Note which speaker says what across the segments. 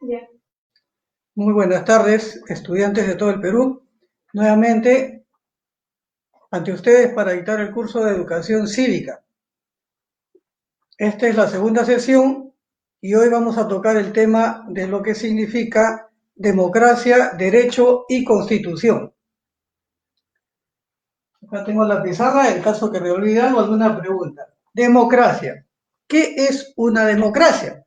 Speaker 1: Bien.
Speaker 2: Muy buenas tardes, estudiantes de todo el Perú. Nuevamente ante ustedes para dictar el curso de Educación Cívica. Esta es la segunda sesión y hoy vamos a tocar el tema de lo que significa democracia, derecho y constitución. Acá tengo la pizarra, en caso que me olvide algo, alguna pregunta. Democracia. ¿Qué es una democracia?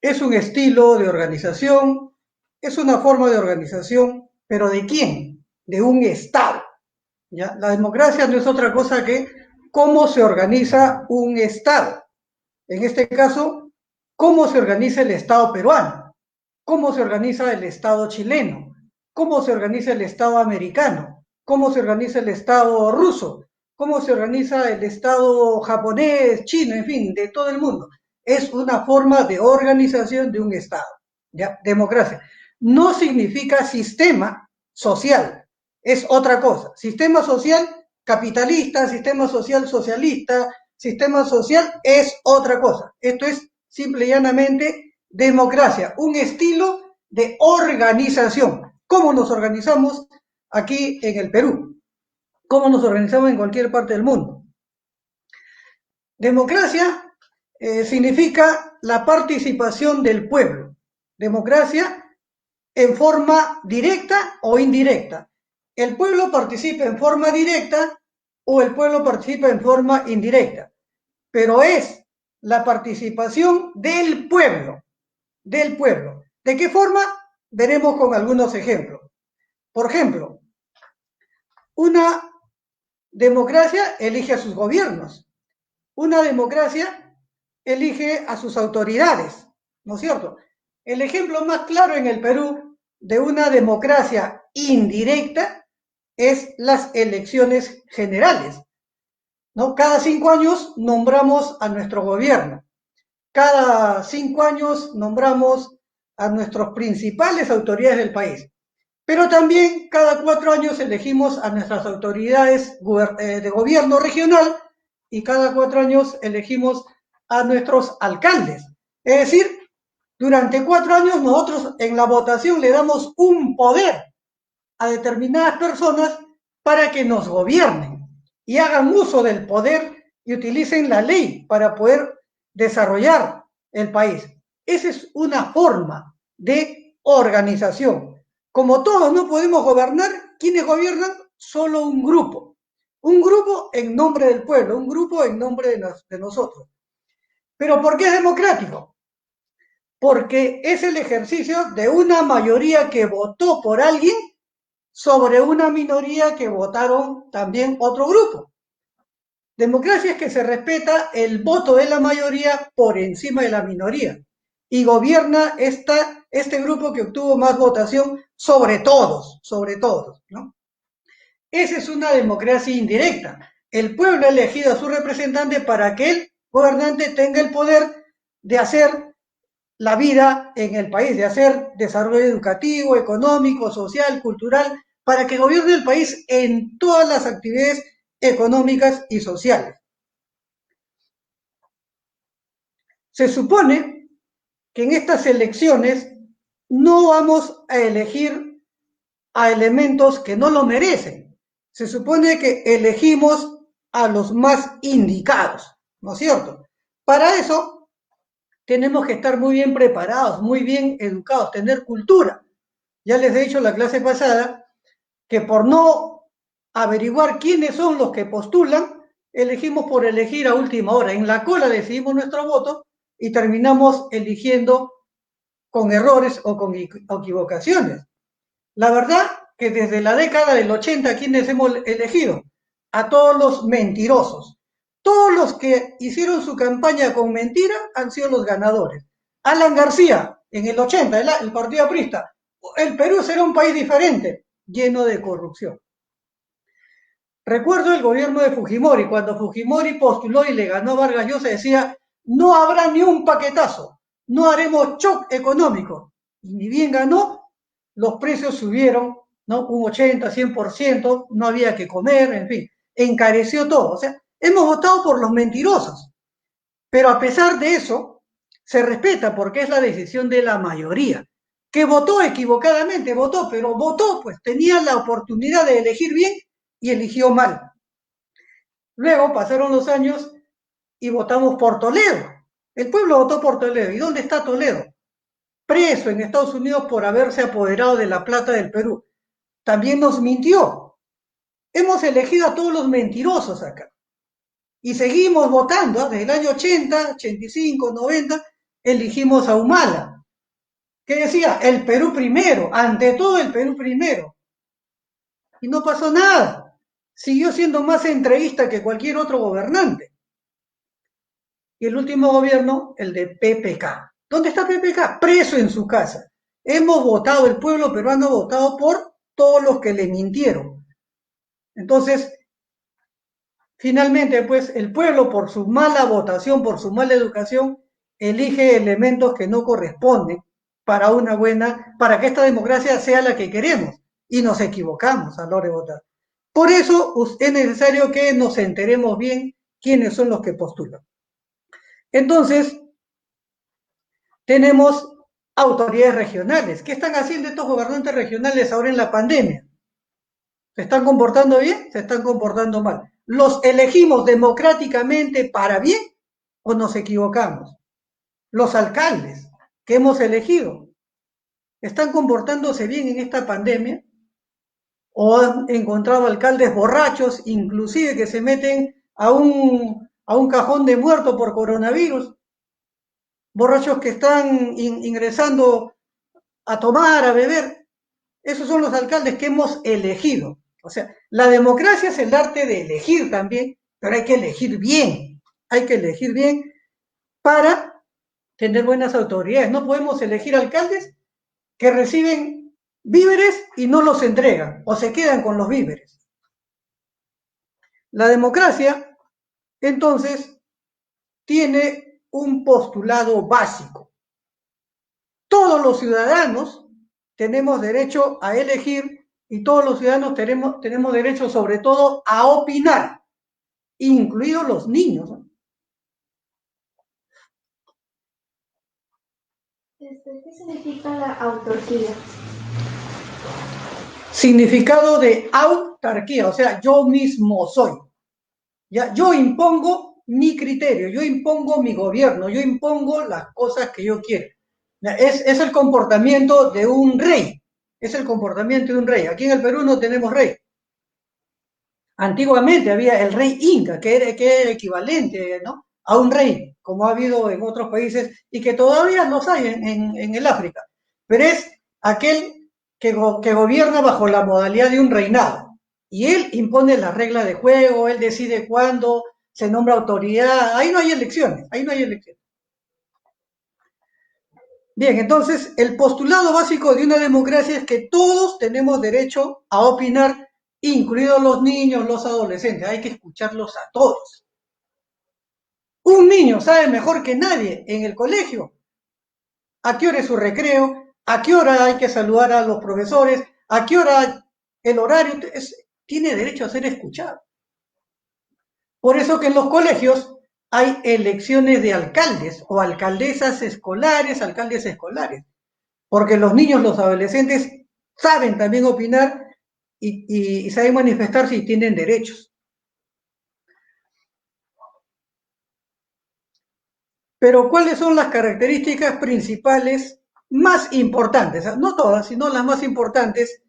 Speaker 2: Es un estilo de organización, es una forma de organización, pero ¿de quién? De un Estado. ¿Ya? La democracia no es otra cosa que cómo se organiza un Estado. En este caso, cómo se organiza el Estado peruano, cómo se organiza el Estado chileno, cómo se organiza el Estado americano, cómo se organiza el Estado ruso, cómo se organiza el Estado japonés, chino, en fin, de todo el mundo. Es una forma de organización de un Estado. ¿Ya? Democracia. No significa sistema social, es otra cosa. Sistema social capitalista, sistema social socialista, sistema social es otra cosa. Esto es simple y llanamente democracia, un estilo de organización. ¿Cómo nos organizamos aquí en el Perú? ¿Cómo nos organizamos en cualquier parte del mundo? Democracia significa la participación del pueblo. Democracia en forma directa o indirecta. El pueblo participa en forma directa o el pueblo participa en forma indirecta, pero es la participación del pueblo, del pueblo. ¿De qué forma? Veremos con algunos ejemplos. Por ejemplo, una democracia elige a sus gobiernos, una democracia elige a sus autoridades, ¿no es cierto? El ejemplo más claro en el Perú de una democracia indirecta es las elecciones generales, ¿no? Cada 5 años nombramos a nuestro gobierno, cada 5 años nombramos a nuestras principales autoridades del país, pero también cada 4 años elegimos a nuestras autoridades de gobierno regional y cada 4 años elegimos a nuestros alcaldes. Es decir, durante 4 años nosotros en la votación le damos un poder a determinadas personas para que nos gobiernen y hagan uso del poder y utilicen la ley para poder desarrollar el país. Esa es una forma de organización. Como todos no podemos gobernar, ¿quiénes gobiernan? Solo un grupo. Un grupo en nombre del pueblo, un grupo en nombre de nosotros. ¿Pero por qué es democrático? Porque es el ejercicio de una mayoría que votó por alguien sobre una minoría que votaron también otro grupo. Democracia es que se respeta el voto de la mayoría por encima de la minoría y gobierna este grupo que obtuvo más votación sobre todos, ¿no? Esa es una democracia indirecta. El pueblo ha elegido a su representante para que el gobernante tenga el poder de hacer la vida en el país, de hacer desarrollo educativo, económico, social, cultural, para que gobierne el país en todas las actividades económicas y sociales. Se supone que en estas elecciones no vamos a elegir a elementos que no lo merecen. Se supone que elegimos a los más indicados, ¿no es cierto? Para eso tenemos que estar muy bien preparados, muy bien educados, tener cultura. Ya les he dicho en la clase pasada que por no averiguar quiénes son los que postulan, elegimos por elegir a última hora. En la cola decidimos nuestro voto y terminamos eligiendo con errores o con equivocaciones. La verdad que desde la década del 80, ¿quiénes hemos elegido? A todos los mentirosos. Todos los que hicieron su campaña con mentira han sido los ganadores. Alan García, en el 80, el partido aprista. El Perú será un país diferente, lleno de corrupción. Recuerdo el gobierno de Fujimori, cuando Fujimori postuló y le ganó a Vargas Llosa, decía, no habrá ni un paquetazo, no haremos shock económico. Y ni bien ganó, los precios subieron, ¿no? Un 80, 100%, no había que comer, en fin, encareció todo. O sea, hemos votado por los mentirosos. Pero a pesar de eso, se respeta porque es la decisión de la mayoría, que votó equivocadamente, votó, pero votó, pues tenía la oportunidad de elegir bien y eligió mal. Luego pasaron los años y votamos por Toledo. El pueblo votó por Toledo. ¿Y dónde está Toledo? Preso en Estados Unidos por haberse apoderado de la plata del Perú. También nos mintió. Hemos elegido a todos los mentirosos acá. Y seguimos votando. Desde el año 80, 85, 90, elegimos a Humala. Que decía, el Perú primero, ante todo el Perú primero. Y no pasó nada. Siguió siendo más entreguista que cualquier otro gobernante. Y el último gobierno, el de PPK. ¿Dónde está PPK? Preso en su casa. Hemos votado, el pueblo peruano ha votado por todos los que le mintieron. Entonces, finalmente, pues, el pueblo, por su mala votación, por su mala educación, elige elementos que no corresponden para que esta democracia sea la que queremos. Y nos equivocamos a la hora de votar. Por eso es necesario que nos enteremos bien quiénes son los que postulan. Entonces, tenemos autoridades regionales. ¿Qué están haciendo estos gobernantes regionales ahora en la pandemia? ¿Se están comportando bien? ¿Se están comportando mal? ¿Los elegimos democráticamente para bien o nos equivocamos? Los alcaldes que hemos elegido, ¿están comportándose bien en esta pandemia? ¿O han encontrado alcaldes borrachos, inclusive que se meten a un cajón de muerto por coronavirus? Borrachos que están ingresando a tomar, a beber. Esos son los alcaldes que hemos elegido. O sea, la democracia es el arte de elegir también, pero hay que elegir bien. Hay que elegir bien para tener buenas autoridades. No podemos elegir alcaldes que reciben víveres y no los entregan o se quedan con los víveres. La democracia, entonces, tiene un postulado básico. Todos los ciudadanos tenemos derecho a elegir y todos los ciudadanos tenemos derecho sobre todo a opinar, incluidos los niños.
Speaker 1: ¿Qué significa la autarquía?
Speaker 2: Significado de autarquía, o sea, yo mismo soy. ¿Ya? Yo impongo mi criterio, yo impongo mi gobierno, yo impongo las cosas que yo quiero. Es el comportamiento de un rey, es el comportamiento de un rey. Aquí en el Perú no tenemos rey. Antiguamente había el rey Inca, que era equivalente, ¿no?, a un rey, como ha habido en otros países y que todavía los hay en el África. Pero es aquel que gobierna bajo la modalidad de un reinado. Y él impone las reglas de juego, él decide cuándo se nombra autoridad. Ahí no hay elecciones, ahí no hay elecciones. Bien, entonces el postulado básico de una democracia es que todos tenemos derecho a opinar, incluidos los niños, los adolescentes. Hay que escucharlos a todos. Un niño sabe mejor que nadie en el colegio a qué hora es su recreo, a qué hora hay que saludar a los profesores, a qué hora el horario. Tiene derecho a ser escuchado. Por eso que en los colegios hay elecciones de alcaldes o alcaldesas escolares, alcaldes escolares, porque los niños, los adolescentes saben también opinar y saben manifestar si tienen derechos. Pero ¿cuáles son las características principales más importantes? No todas, sino las más importantes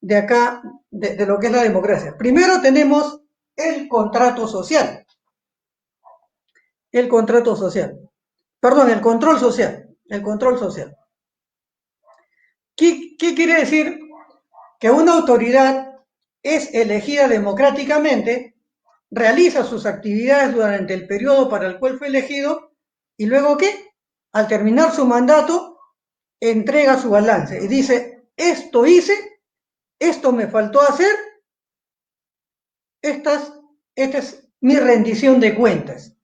Speaker 2: de acá, de lo que es la democracia. Primero tenemos el contrato social. El contrato social. Perdón, el control social. El control social. ¿Qué quiere decir? Que una autoridad es elegida democráticamente, realiza sus actividades durante el periodo para el cual fue elegido y luego ¿qué? Al terminar su mandato, entrega su balance y dice, esto hice, esto me faltó hacer, esta es mi rendición de cuentas.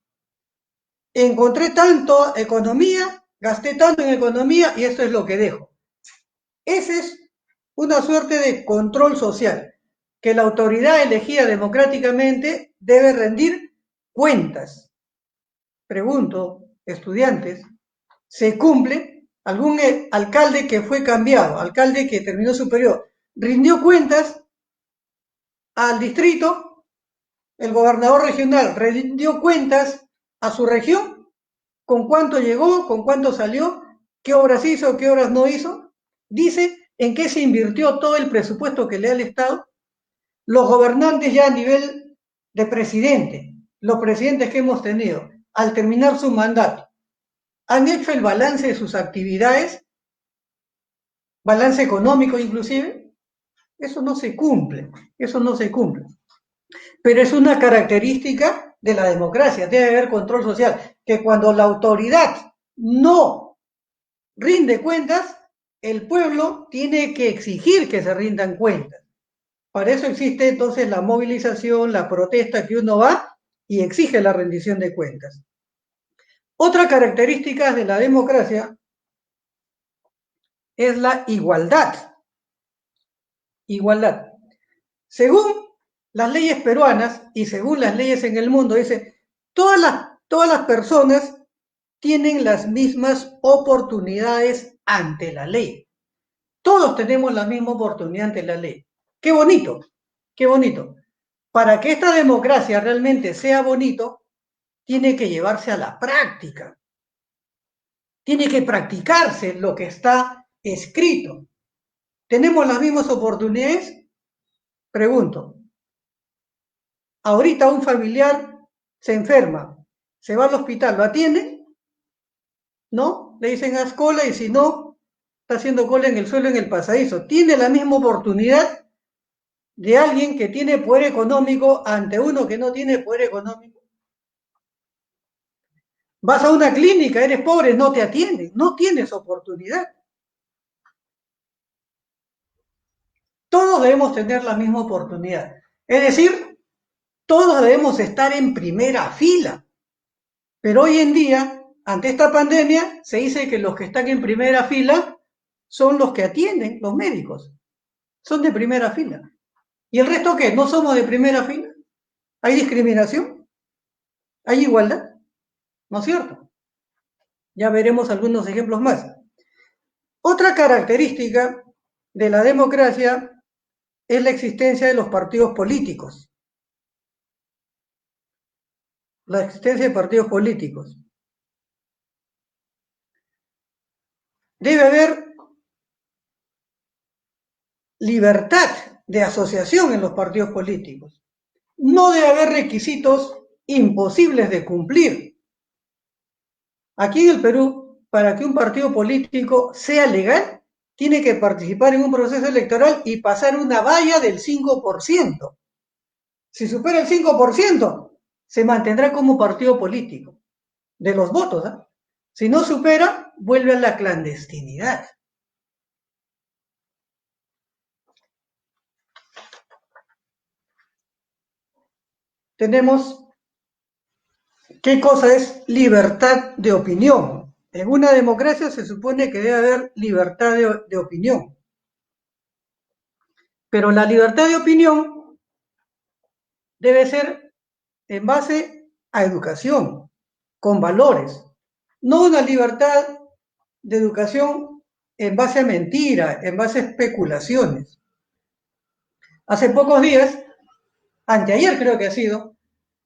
Speaker 2: Encontré tanto economía, gasté tanto en economía y esto es lo que dejo. Ese es una suerte de control social, que la autoridad elegida democráticamente debe rendir cuentas. Pregunto, estudiantes, se cumple, algún alcalde que fue cambiado, alcalde que terminó su periodo, rindió cuentas al distrito, el gobernador regional rindió cuentas a su región, con cuánto llegó, con cuánto salió, qué obras hizo, qué obras no hizo, dice en qué se invirtió todo el presupuesto que le da el Estado. Los gobernantes ya a nivel de presidente, los presidentes que hemos tenido, al terminar su mandato, han hecho el balance de sus actividades, balance económico inclusive. Eso no se cumple, eso no se cumple. Pero es una característica de la democracia, debe haber control social, que cuando la autoridad no rinde cuentas, el pueblo tiene que exigir que se rindan cuentas. Para eso existe entonces la movilización, la protesta, que uno va y exige la rendición de cuentas. Otra característica de la democracia es la igualdad. Igualdad. Según las leyes peruanas y según las leyes en el mundo, dice, todas las personas tienen las mismas oportunidades ante la ley. Todos tenemos la misma oportunidad ante la ley. Qué bonito, qué bonito. Para que esta democracia realmente sea bonito, tiene que llevarse a la práctica. Tiene que practicarse lo que está escrito. ¿Tenemos las mismas oportunidades? Pregunto. Ahorita un familiar se enferma, se va al hospital, ¿lo atienden? ¿No? Le dicen haz cola y si no, está haciendo cola en el suelo, en el pasadizo. ¿Tiene la misma oportunidad de alguien que tiene poder económico ante uno que no tiene poder económico? Vas a una clínica, eres pobre, no te atienden, no tienes oportunidad. Todos debemos tener la misma oportunidad. Es decir, todos debemos estar en primera fila. Pero hoy en día, ante esta pandemia, se dice que los que están en primera fila son los que atienden, los médicos. Son de primera fila. ¿Y el resto qué? ¿No somos de primera fila? ¿Hay discriminación? ¿Hay igualdad? ¿No es cierto? Ya veremos algunos ejemplos más. Otra característica de la democracia es la existencia de los partidos políticos. La existencia de partidos políticos. Debe haber libertad de asociación en los partidos políticos. No debe haber requisitos imposibles de cumplir. Aquí en el Perú, para que un partido político sea legal, tiene que participar en un proceso electoral y pasar una valla del 5%. Si supera el 5%, se mantendrá como partido político de los votos. ¿eh? Si no supera, vuelve a la clandestinidad. Tenemos qué cosa es libertad de opinión. En una democracia se supone que debe haber libertad de opinión. Pero la libertad de opinión debe ser en base a educación, con valores. No una libertad de educación en base a mentira, en base a especulaciones. Hace pocos días, anteayer creo que ha sido,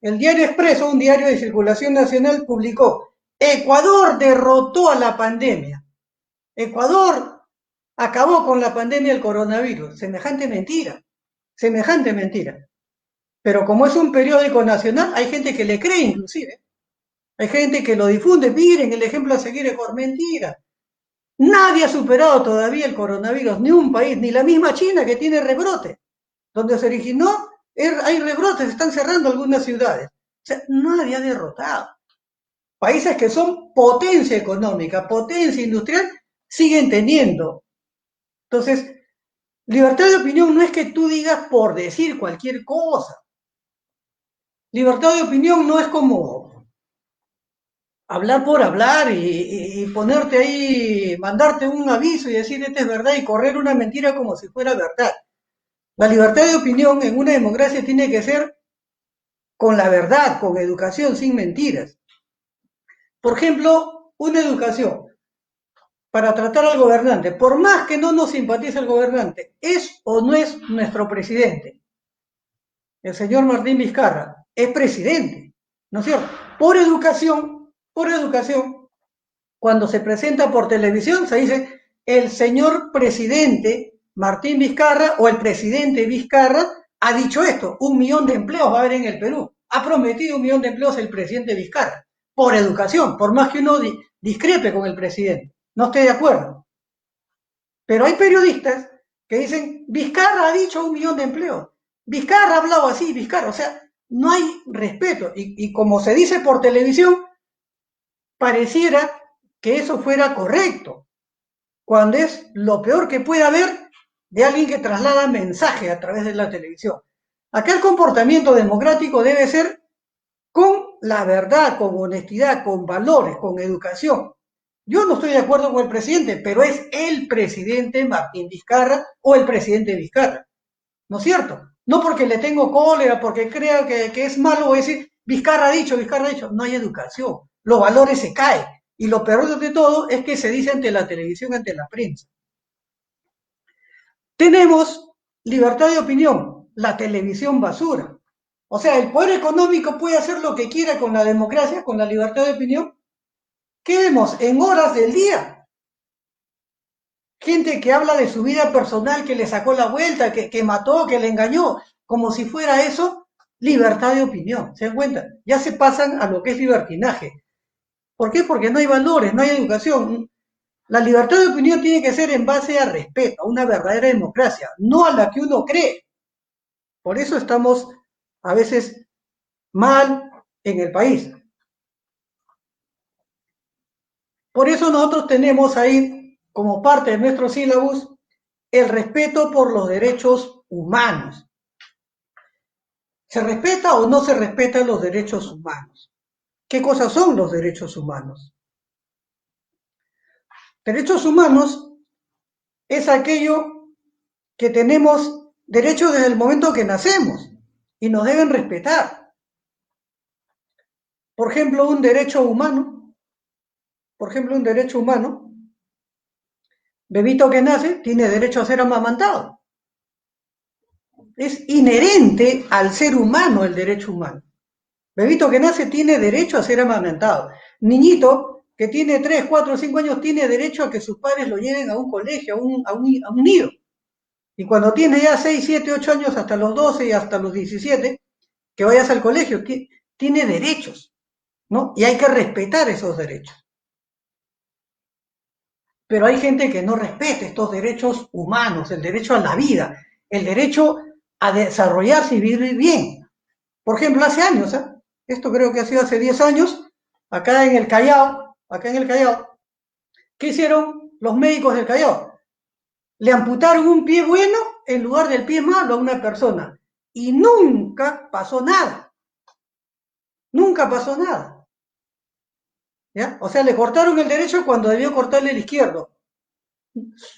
Speaker 2: el diario Expreso, un diario de circulación nacional, publicó: Ecuador derrotó a la pandemia. Ecuador acabó con la pandemia del coronavirus. Semejante mentira, semejante mentira. Pero como es un periódico nacional, hay gente que le cree inclusive. Hay gente que lo difunde. Miren, el ejemplo a seguir es por mentira. Nadie ha superado todavía el coronavirus, ni un país, ni la misma China que tiene rebrote. Donde se originó, hay rebrotes, están cerrando algunas ciudades. O sea, nadie ha derrotado. Países que son potencia económica, potencia industrial, siguen teniendo. Entonces, libertad de opinión no es que tú digas por decir cualquier cosa. Libertad de opinión no es como hablar por hablar y ponerte ahí, mandarte un aviso y decir esto es verdad y correr una mentira como si fuera verdad. La libertad de opinión en una democracia tiene que ser con la verdad, con educación, sin mentiras. Por ejemplo, una educación. para tratar al gobernante, por más que no nos simpatice el gobernante, ¿es o no es nuestro presidente? El señor Martín Vizcarra es presidente, ¿no es cierto? Por educación, cuando se presenta por televisión se dice el señor presidente Martín Vizcarra o el presidente Vizcarra ha dicho esto, 1.000.000 de empleos va a haber en el Perú, ha prometido 1.000.000 de empleos el presidente Vizcarra, por educación, por más que uno discrepe con el presidente, no esté de acuerdo. Pero hay periodistas que dicen, Vizcarra ha dicho 1.000.000 de empleos, Vizcarra ha hablado así, Vizcarra, o sea, no hay respeto. Y como se dice por televisión, pareciera que eso fuera correcto, cuando es lo peor que puede haber de alguien que traslada mensaje a través de la televisión. Acá el comportamiento democrático debe ser con la verdad, con honestidad, con valores, con educación. Yo no estoy de acuerdo con el presidente, pero es el presidente Martín Vizcarra o el presidente Vizcarra, ¿no es cierto? No porque le tengo cólera, porque crea que es malo, voy a decir, Vizcarra ha dicho, no hay educación, los valores se caen. Y lo peor de todo es que se dice ante la televisión, ante la prensa. Tenemos libertad de opinión, la televisión basura. O sea, el poder económico puede hacer lo que quiera con la democracia, con la libertad de opinión. ¿Qué vemos? En horas del día. Gente que habla de su vida personal, que le sacó la vuelta, que mató, que le engañó, como si fuera eso libertad de opinión. ¿Se dan cuenta? Ya se pasan a lo que es libertinaje. ¿Por qué? Porque no hay valores, no hay educación. La libertad de opinión tiene que ser en base a respeto, a una verdadera democracia, no a la que uno cree. Por eso estamos a veces mal en el país. Por eso nosotros tenemos ahí, como parte de nuestro sílabus, el respeto por los derechos humanos. ¿Se respeta o no se respetan los derechos humanos? ¿Qué cosas son los derechos humanos? Derechos humanos es aquello que tenemos derecho desde el momento que nacemos y nos deben respetar. Por ejemplo, un derecho humano, bebito que nace tiene derecho a ser amamantado. Es inherente al ser humano el derecho humano. Bebito que nace tiene derecho a ser amamantado. Niñito que tiene 3, 4, 5 años tiene derecho a que sus padres lo lleven a un colegio, a un nido. Y cuando tiene ya 6, 7, 8 años, hasta los 12 y hasta los 17, que vayas al colegio, tiene derechos, ¿no? Y hay que respetar esos derechos. Pero hay gente que no respeta estos derechos humanos, el derecho a la vida, el derecho a desarrollarse y vivir bien. Por ejemplo, hace años, esto creo que ha sido hace 10 años, acá en el Callao, ¿qué hicieron los médicos del Callao? Le amputaron un pie bueno en lugar del pie malo a una persona. Y nunca pasó nada. Nunca pasó nada. ¿Ya? O sea, le cortaron el derecho cuando debió cortarle el izquierdo.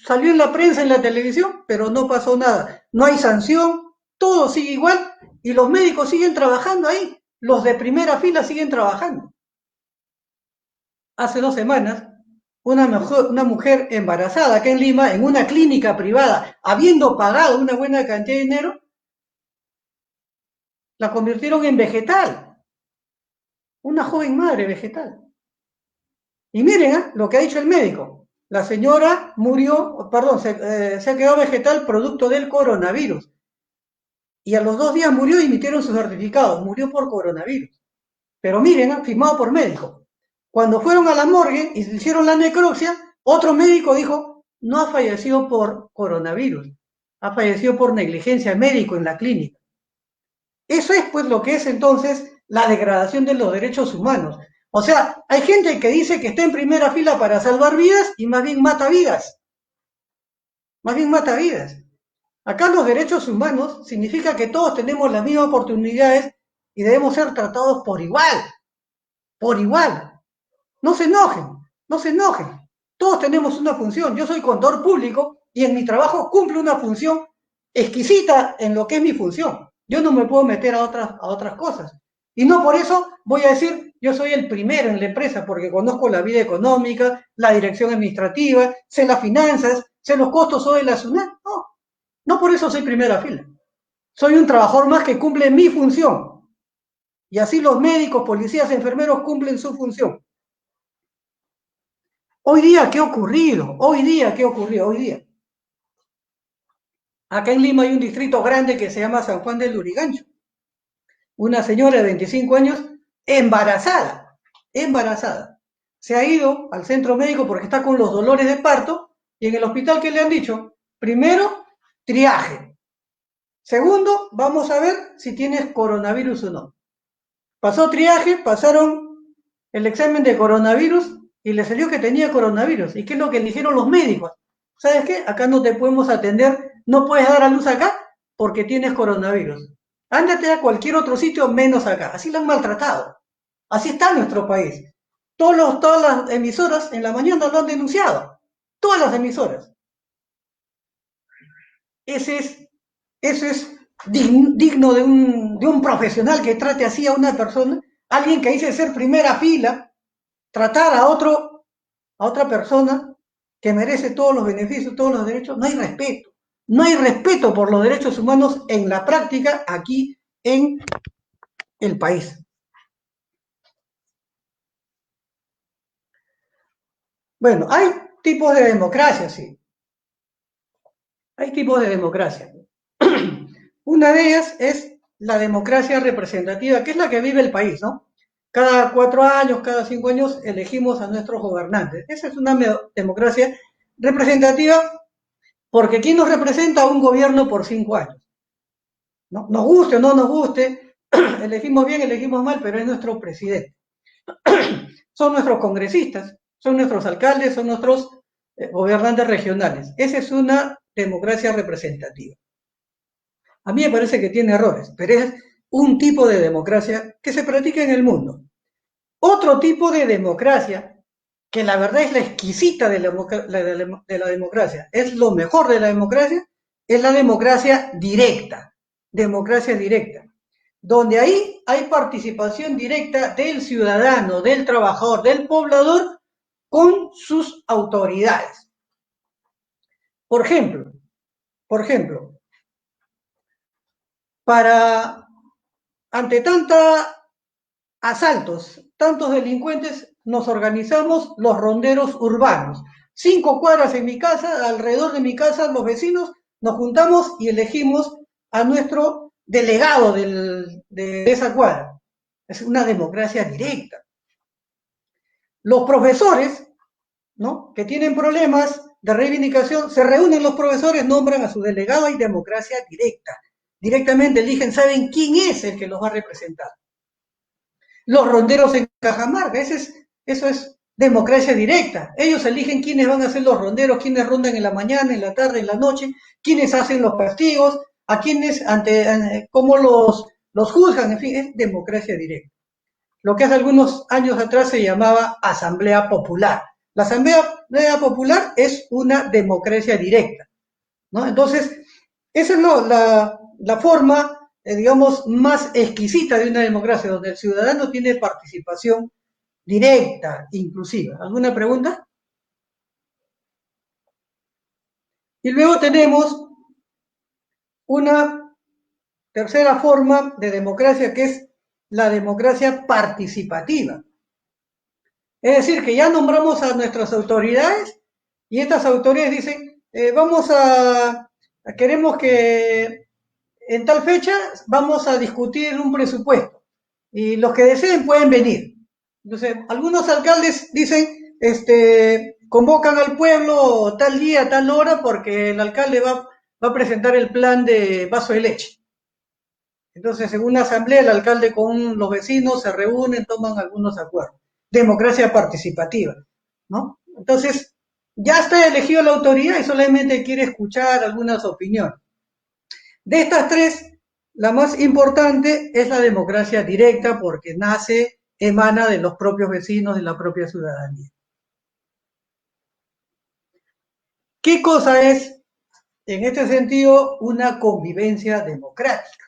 Speaker 2: Salió en la prensa, en la televisión, pero no pasó nada. No hay sanción, todo sigue igual y los médicos siguen trabajando ahí. Los de primera fila siguen trabajando. Hace 2 semanas, una mujer embarazada acá en Lima, en una clínica privada, habiendo pagado una buena cantidad de dinero, la convirtieron en vegetal. Una joven madre vegetal. Y miren lo que ha dicho el médico. La señora murió, se ha quedado vegetal producto del coronavirus. Y a los 2 días murió y emitieron su certificado. Murió por coronavirus. Pero miren, firmado por médico. Cuando fueron a la morgue y hicieron la necropsia, otro médico dijo, no ha fallecido por coronavirus, ha fallecido por negligencia médico en la clínica. Eso es pues lo que es entonces la degradación de los derechos humanos. O sea, hay gente que dice que está en primera fila para salvar vidas y más bien mata vidas. Más bien mata vidas. Acá los derechos humanos significa que todos tenemos las mismas oportunidades y debemos ser tratados por igual. Por igual. No se enojen, no se enojen. Todos tenemos una función. Yo soy contador público y en mi trabajo cumplo una función exquisita en lo que es mi función. Yo no me puedo meter a otras cosas. Y no por eso voy a decir, yo soy el primero en la empresa, porque conozco la vida económica, la dirección administrativa, sé las finanzas, sé los costos, soy la SUNAT. No, no por eso soy primera fila. Soy un trabajador más que cumple mi función. Y así los médicos, policías, enfermeros cumplen su función. Hoy día, ¿qué ha ocurrido? Hoy día, ¿qué ocurrió? Hoy día. Acá en Lima hay un distrito grande que se llama San Juan del Lurigancho. Una señora de 25 años embarazada, embarazada. Se ha ido al centro médico porque está con los dolores de parto y en el hospital, ¿qué le han dicho? Primero, triaje. Segundo, vamos a ver si tienes coronavirus o no. Pasó triaje, pasaron el examen de coronavirus y le salió que tenía coronavirus. ¿Y qué es lo que le dijeron los médicos? ¿Sabes qué? Acá no te podemos atender, no puedes dar a luz acá porque tienes coronavirus. Ándate a cualquier otro sitio menos acá. Así la han maltratado. Así está nuestro país. Todas las emisoras en la mañana lo han denunciado. Todas las emisoras. Ese es, eso es digno de un profesional que trate así a una persona. Alguien que dice ser primera fila, tratar a otra persona que merece todos los beneficios, todos los derechos. No hay respeto. No hay respeto por los derechos humanos en la práctica aquí en el país. Bueno, hay tipos de democracia, sí. Hay tipos de democracia. Una de ellas es la democracia representativa, que es la que vive el país, ¿no? Cada 4 años, cada 5 años elegimos a nuestros gobernantes. Esa es una democracia representativa porque ¿quién nos representa? Un gobierno por 5 años. ¿No? Nos guste o no nos guste, elegimos bien, elegimos mal, pero es nuestro presidente. Son nuestros congresistas, son nuestros alcaldes, son nuestros gobernantes regionales. Esa es una democracia representativa. A mí me parece que tiene errores, pero es un tipo de democracia que se practica en el mundo. Otro tipo de democracia, que la verdad es la exquisita de la democracia, es lo mejor de la democracia, es la democracia directa. Democracia directa. Donde ahí hay participación directa del ciudadano, del trabajador, del poblador con sus autoridades. Por ejemplo, para ante tanta asaltos, tantos delincuentes, nos organizamos los ronderos urbanos. 5 cuadras en mi casa, alrededor de mi casa, los vecinos juntamos y elegimos a nuestro delegado de esa cuadra. Es una democracia directa. Los profesores, ¿no?, que tienen problemas de reivindicación, se reúnen los profesores, nombran a su delegado y democracia directa. Directamente eligen, saben quién es el que los va a representar. Los ronderos en Cajamarca, eso es democracia directa. Ellos eligen quiénes van a ser los ronderos, quiénes rondan en la mañana, en la tarde, en la noche, quiénes hacen los castigos, a quiénes, cómo los juzgan, en fin, es democracia directa. Lo que hace algunos años atrás se llamaba Asamblea Popular. La Asamblea Popular es una democracia directa, ¿no? Entonces, esa es la forma, digamos, más exquisita de una democracia, donde el ciudadano tiene participación directa, inclusiva. ¿Alguna pregunta? Y luego tenemos una tercera forma de democracia, que es la democracia participativa. Es decir, que ya nombramos a nuestras autoridades y estas autoridades dicen, queremos que en tal fecha vamos a discutir un presupuesto y los que deseen pueden venir. Entonces, algunos alcaldes dicen, convocan al pueblo tal día, tal hora, porque el alcalde va a presentar el plan de vaso de leche. Entonces, en una asamblea, el alcalde con los vecinos se reúnen, toman algunos acuerdos. Democracia participativa, ¿no? Entonces, ya está elegida la autoridad y solamente quiere escuchar algunas opiniones. De estas tres, la más importante es la democracia directa porque emana de los propios vecinos, de la propia ciudadanía. ¿Qué cosa es, en este sentido, una convivencia democrática?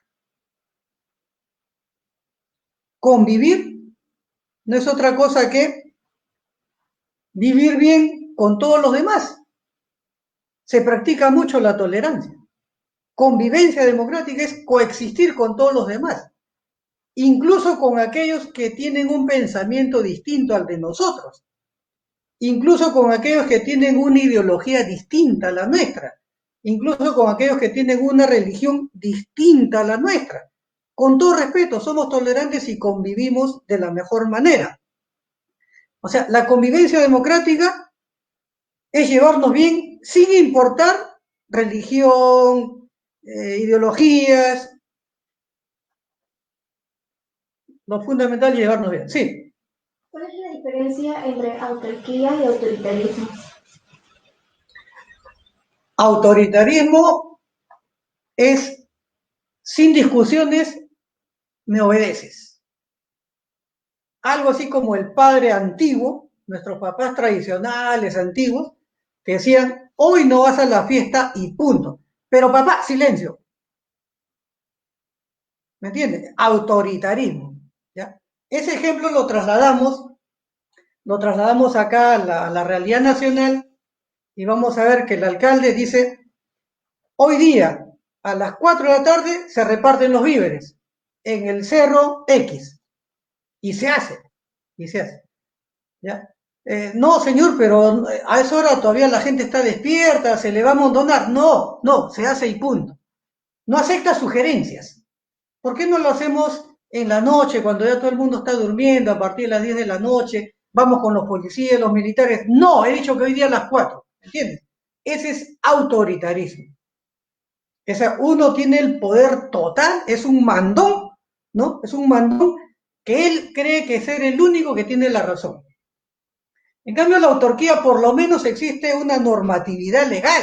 Speaker 2: convivir no es otra cosa que vivir bien con todos los demás. Se practica mucho la tolerancia. Convivencia democrática es coexistir con todos los demás, incluso con aquellos que tienen un pensamiento distinto al de nosotros, incluso con aquellos que tienen una ideología distinta a la nuestra, incluso con aquellos que tienen una religión distinta a la nuestra. Con todo respeto, somos tolerantes y convivimos de la mejor manera. O sea, la convivencia democrática es llevarnos bien sin importar religión, ideologías. Lo fundamental es llevarnos bien. Sí.
Speaker 1: ¿Cuál es la diferencia entre autarquía y autoritarismo?
Speaker 2: Autoritarismo es, sin discusiones, me obedeces. Algo así como el padre antiguo, nuestros papás tradicionales antiguos, que decían, hoy no vas a la fiesta y punto. Pero papá, silencio. ¿Me entiendes? Autoritarismo. ¿Ya? Ese ejemplo lo trasladamos acá a la realidad nacional y vamos a ver que el alcalde dice, hoy día a las 4 de la tarde se reparten los víveres en el cerro X y se hace, ¿ya? No, señor, pero a esa hora todavía la gente está despierta, se le va a amontonar. No, se hace y punto. No acepta sugerencias. ¿Por qué no lo hacemos en la noche, cuando ya todo el mundo está durmiendo, a partir de las 10 de la noche? Vamos con los policías, los militares. No, he dicho que hoy día a las 4. ¿Entiendes? Ese es autoritarismo. O sea, uno tiene el poder total, es un mandón, ¿no? Es un mandón que él cree que ser el único que tiene la razón. En cambio, la autarquía por lo menos existe una normatividad legal.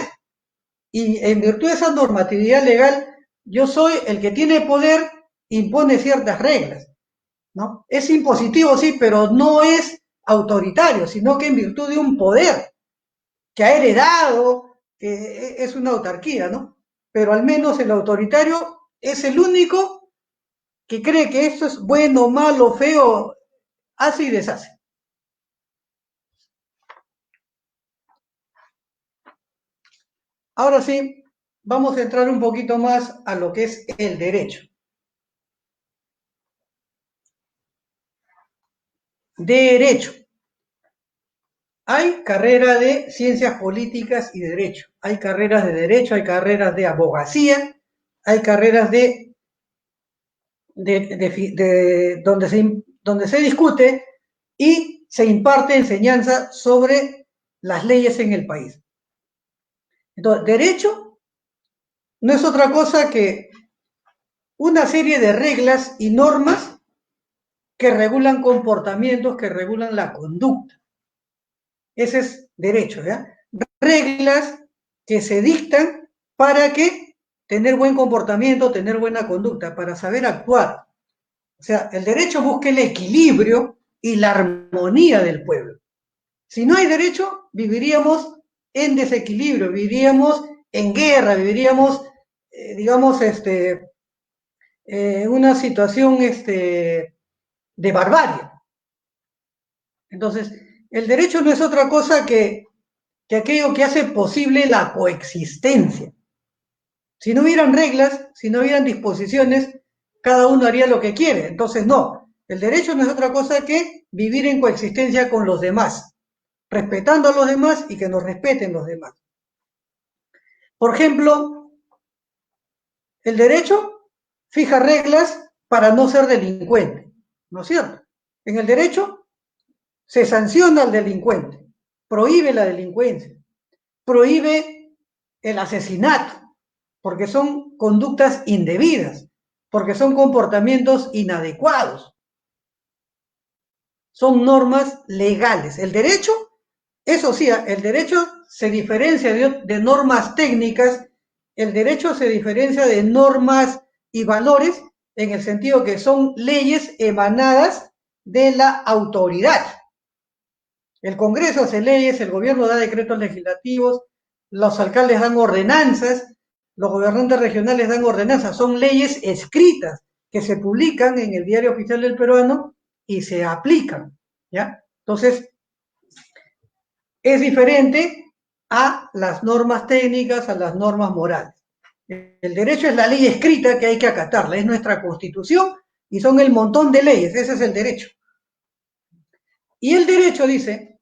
Speaker 2: Y en virtud de esa normatividad legal, yo soy el que tiene poder, impone ciertas reglas, ¿no? Es impositivo, sí, pero no es autoritario, sino que en virtud de un poder que ha heredado, que es una autarquía, ¿no? Pero al menos el autoritario es el único que cree que esto es bueno, malo, feo, hace y deshace. Ahora sí, vamos a entrar un poquito más a lo que es el derecho. Derecho. Hay carrera de ciencias políticas y derecho. Hay carreras de derecho, hay carreras de abogacía, hay carreras donde se discute y se imparte enseñanza sobre las leyes en el país. Entonces, derecho no es otra cosa que una serie de reglas y normas que regulan comportamientos, que regulan la conducta. Ese es derecho, ¿ya? Reglas que se dictan para que tener buen comportamiento, tener buena conducta, para saber actuar. O sea, el derecho busca el equilibrio y la armonía del pueblo. Si no hay derecho, viviríamos en desequilibrio, viviríamos en guerra, viviríamos, digamos, una situación de barbarie. Entonces, el derecho no es otra cosa que aquello que hace posible la coexistencia. Si no hubieran reglas, si no hubieran disposiciones, cada uno haría lo que quiere. Entonces, no. El derecho no es otra cosa que vivir en coexistencia con los demás, respetando a los demás y que nos respeten los demás. Por ejemplo, el derecho fija reglas para no ser delincuente, ¿no es cierto? En el derecho se sanciona al delincuente, prohíbe la delincuencia, prohíbe el asesinato, porque son conductas indebidas, porque son comportamientos inadecuados. Son normas legales. El derecho, eso sí, el derecho se diferencia de normas técnicas, el derecho se diferencia de normas y valores en el sentido que son leyes emanadas de la autoridad. El Congreso hace leyes, el gobierno da decretos legislativos, los alcaldes dan ordenanzas, los gobernantes regionales dan ordenanzas, son leyes escritas, que se publican en el Diario Oficial del Peruano y se aplican, ¿ya? Entonces, es diferente a las normas técnicas, a las normas morales. El derecho es la ley escrita que hay que acatarla, es nuestra Constitución y son el montón de leyes, ese es el derecho. Y el derecho dice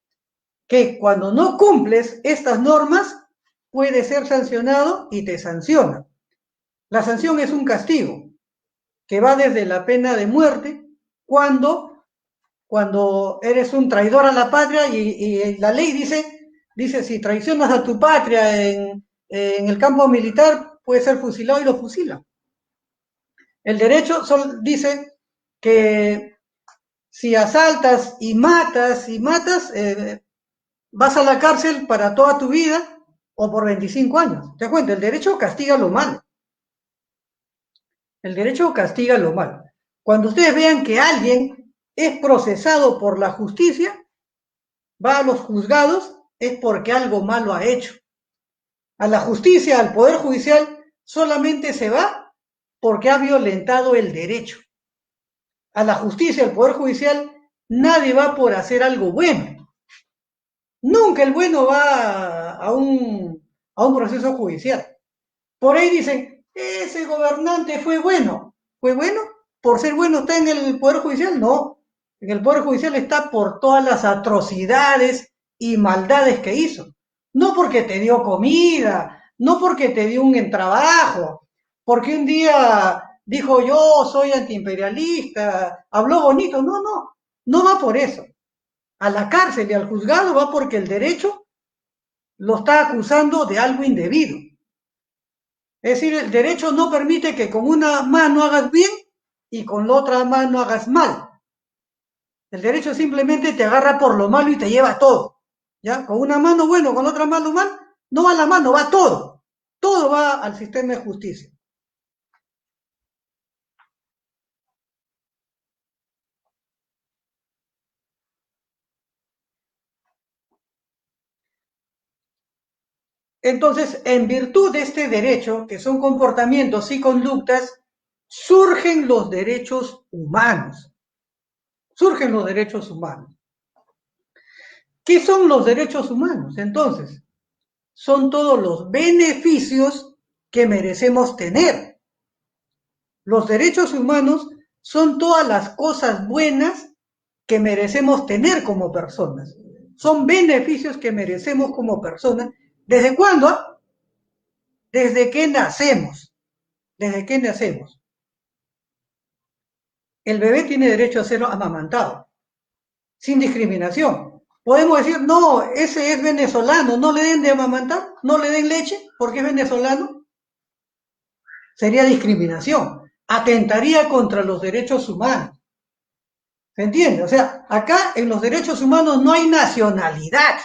Speaker 2: que cuando no cumples estas normas, puede ser sancionado y te sanciona. La sanción es un castigo que va desde la pena de muerte cuando eres un traidor a la patria y la ley dice si traicionas a tu patria en el campo militar, puede ser fusilado y lo fusilan. El derecho dice que si asaltas y matas, vas a la cárcel para toda tu vida o por 25 años. ¿Te das cuenta? El derecho castiga lo malo. El derecho castiga lo malo. Cuando ustedes vean que alguien es procesado por la justicia, va a los juzgados, es porque algo malo ha hecho. A la justicia, al Poder Judicial, solamente se va porque ha violentado el derecho. A la justicia, al Poder Judicial, nadie va por hacer algo bueno. Nunca el bueno va a un proceso judicial. Por ahí dicen, ese gobernante fue bueno. ¿Fue bueno? ¿Por ser bueno está en el Poder Judicial? No. En el Poder Judicial está por todas las atrocidades y maldades que hizo. No porque te dio comida, no porque te dio un trabajo, porque un día dijo yo soy antiimperialista, habló bonito. No, no, no va por eso. A la cárcel y al juzgado va porque el derecho lo está acusando de algo indebido. Es decir, el derecho no permite que con una mano hagas bien y con la otra mano hagas mal. El derecho simplemente te agarra por lo malo y te lleva todo. ¿Ya? Con una mano bueno, con la otra mano mal, no va la mano, va todo. Todo va al sistema de justicia. Entonces, en virtud de este derecho, que son comportamientos y conductas, surgen los derechos humanos. Surgen los derechos humanos. ¿Qué son los derechos humanos? Entonces, son todos los beneficios que merecemos tener. Los derechos humanos son todas las cosas buenas que merecemos tener como personas. Son beneficios que merecemos como personas. ¿Desde cuándo? Desde que nacemos. Desde que nacemos. El bebé tiene derecho a ser amamantado, sin discriminación. Podemos decir, no, ese es venezolano, no le den de amamantar, no le den leche porque es venezolano. Sería discriminación, atentaría contra los derechos humanos. ¿Se entiende? O sea, acá en los derechos humanos no hay nacionalidad.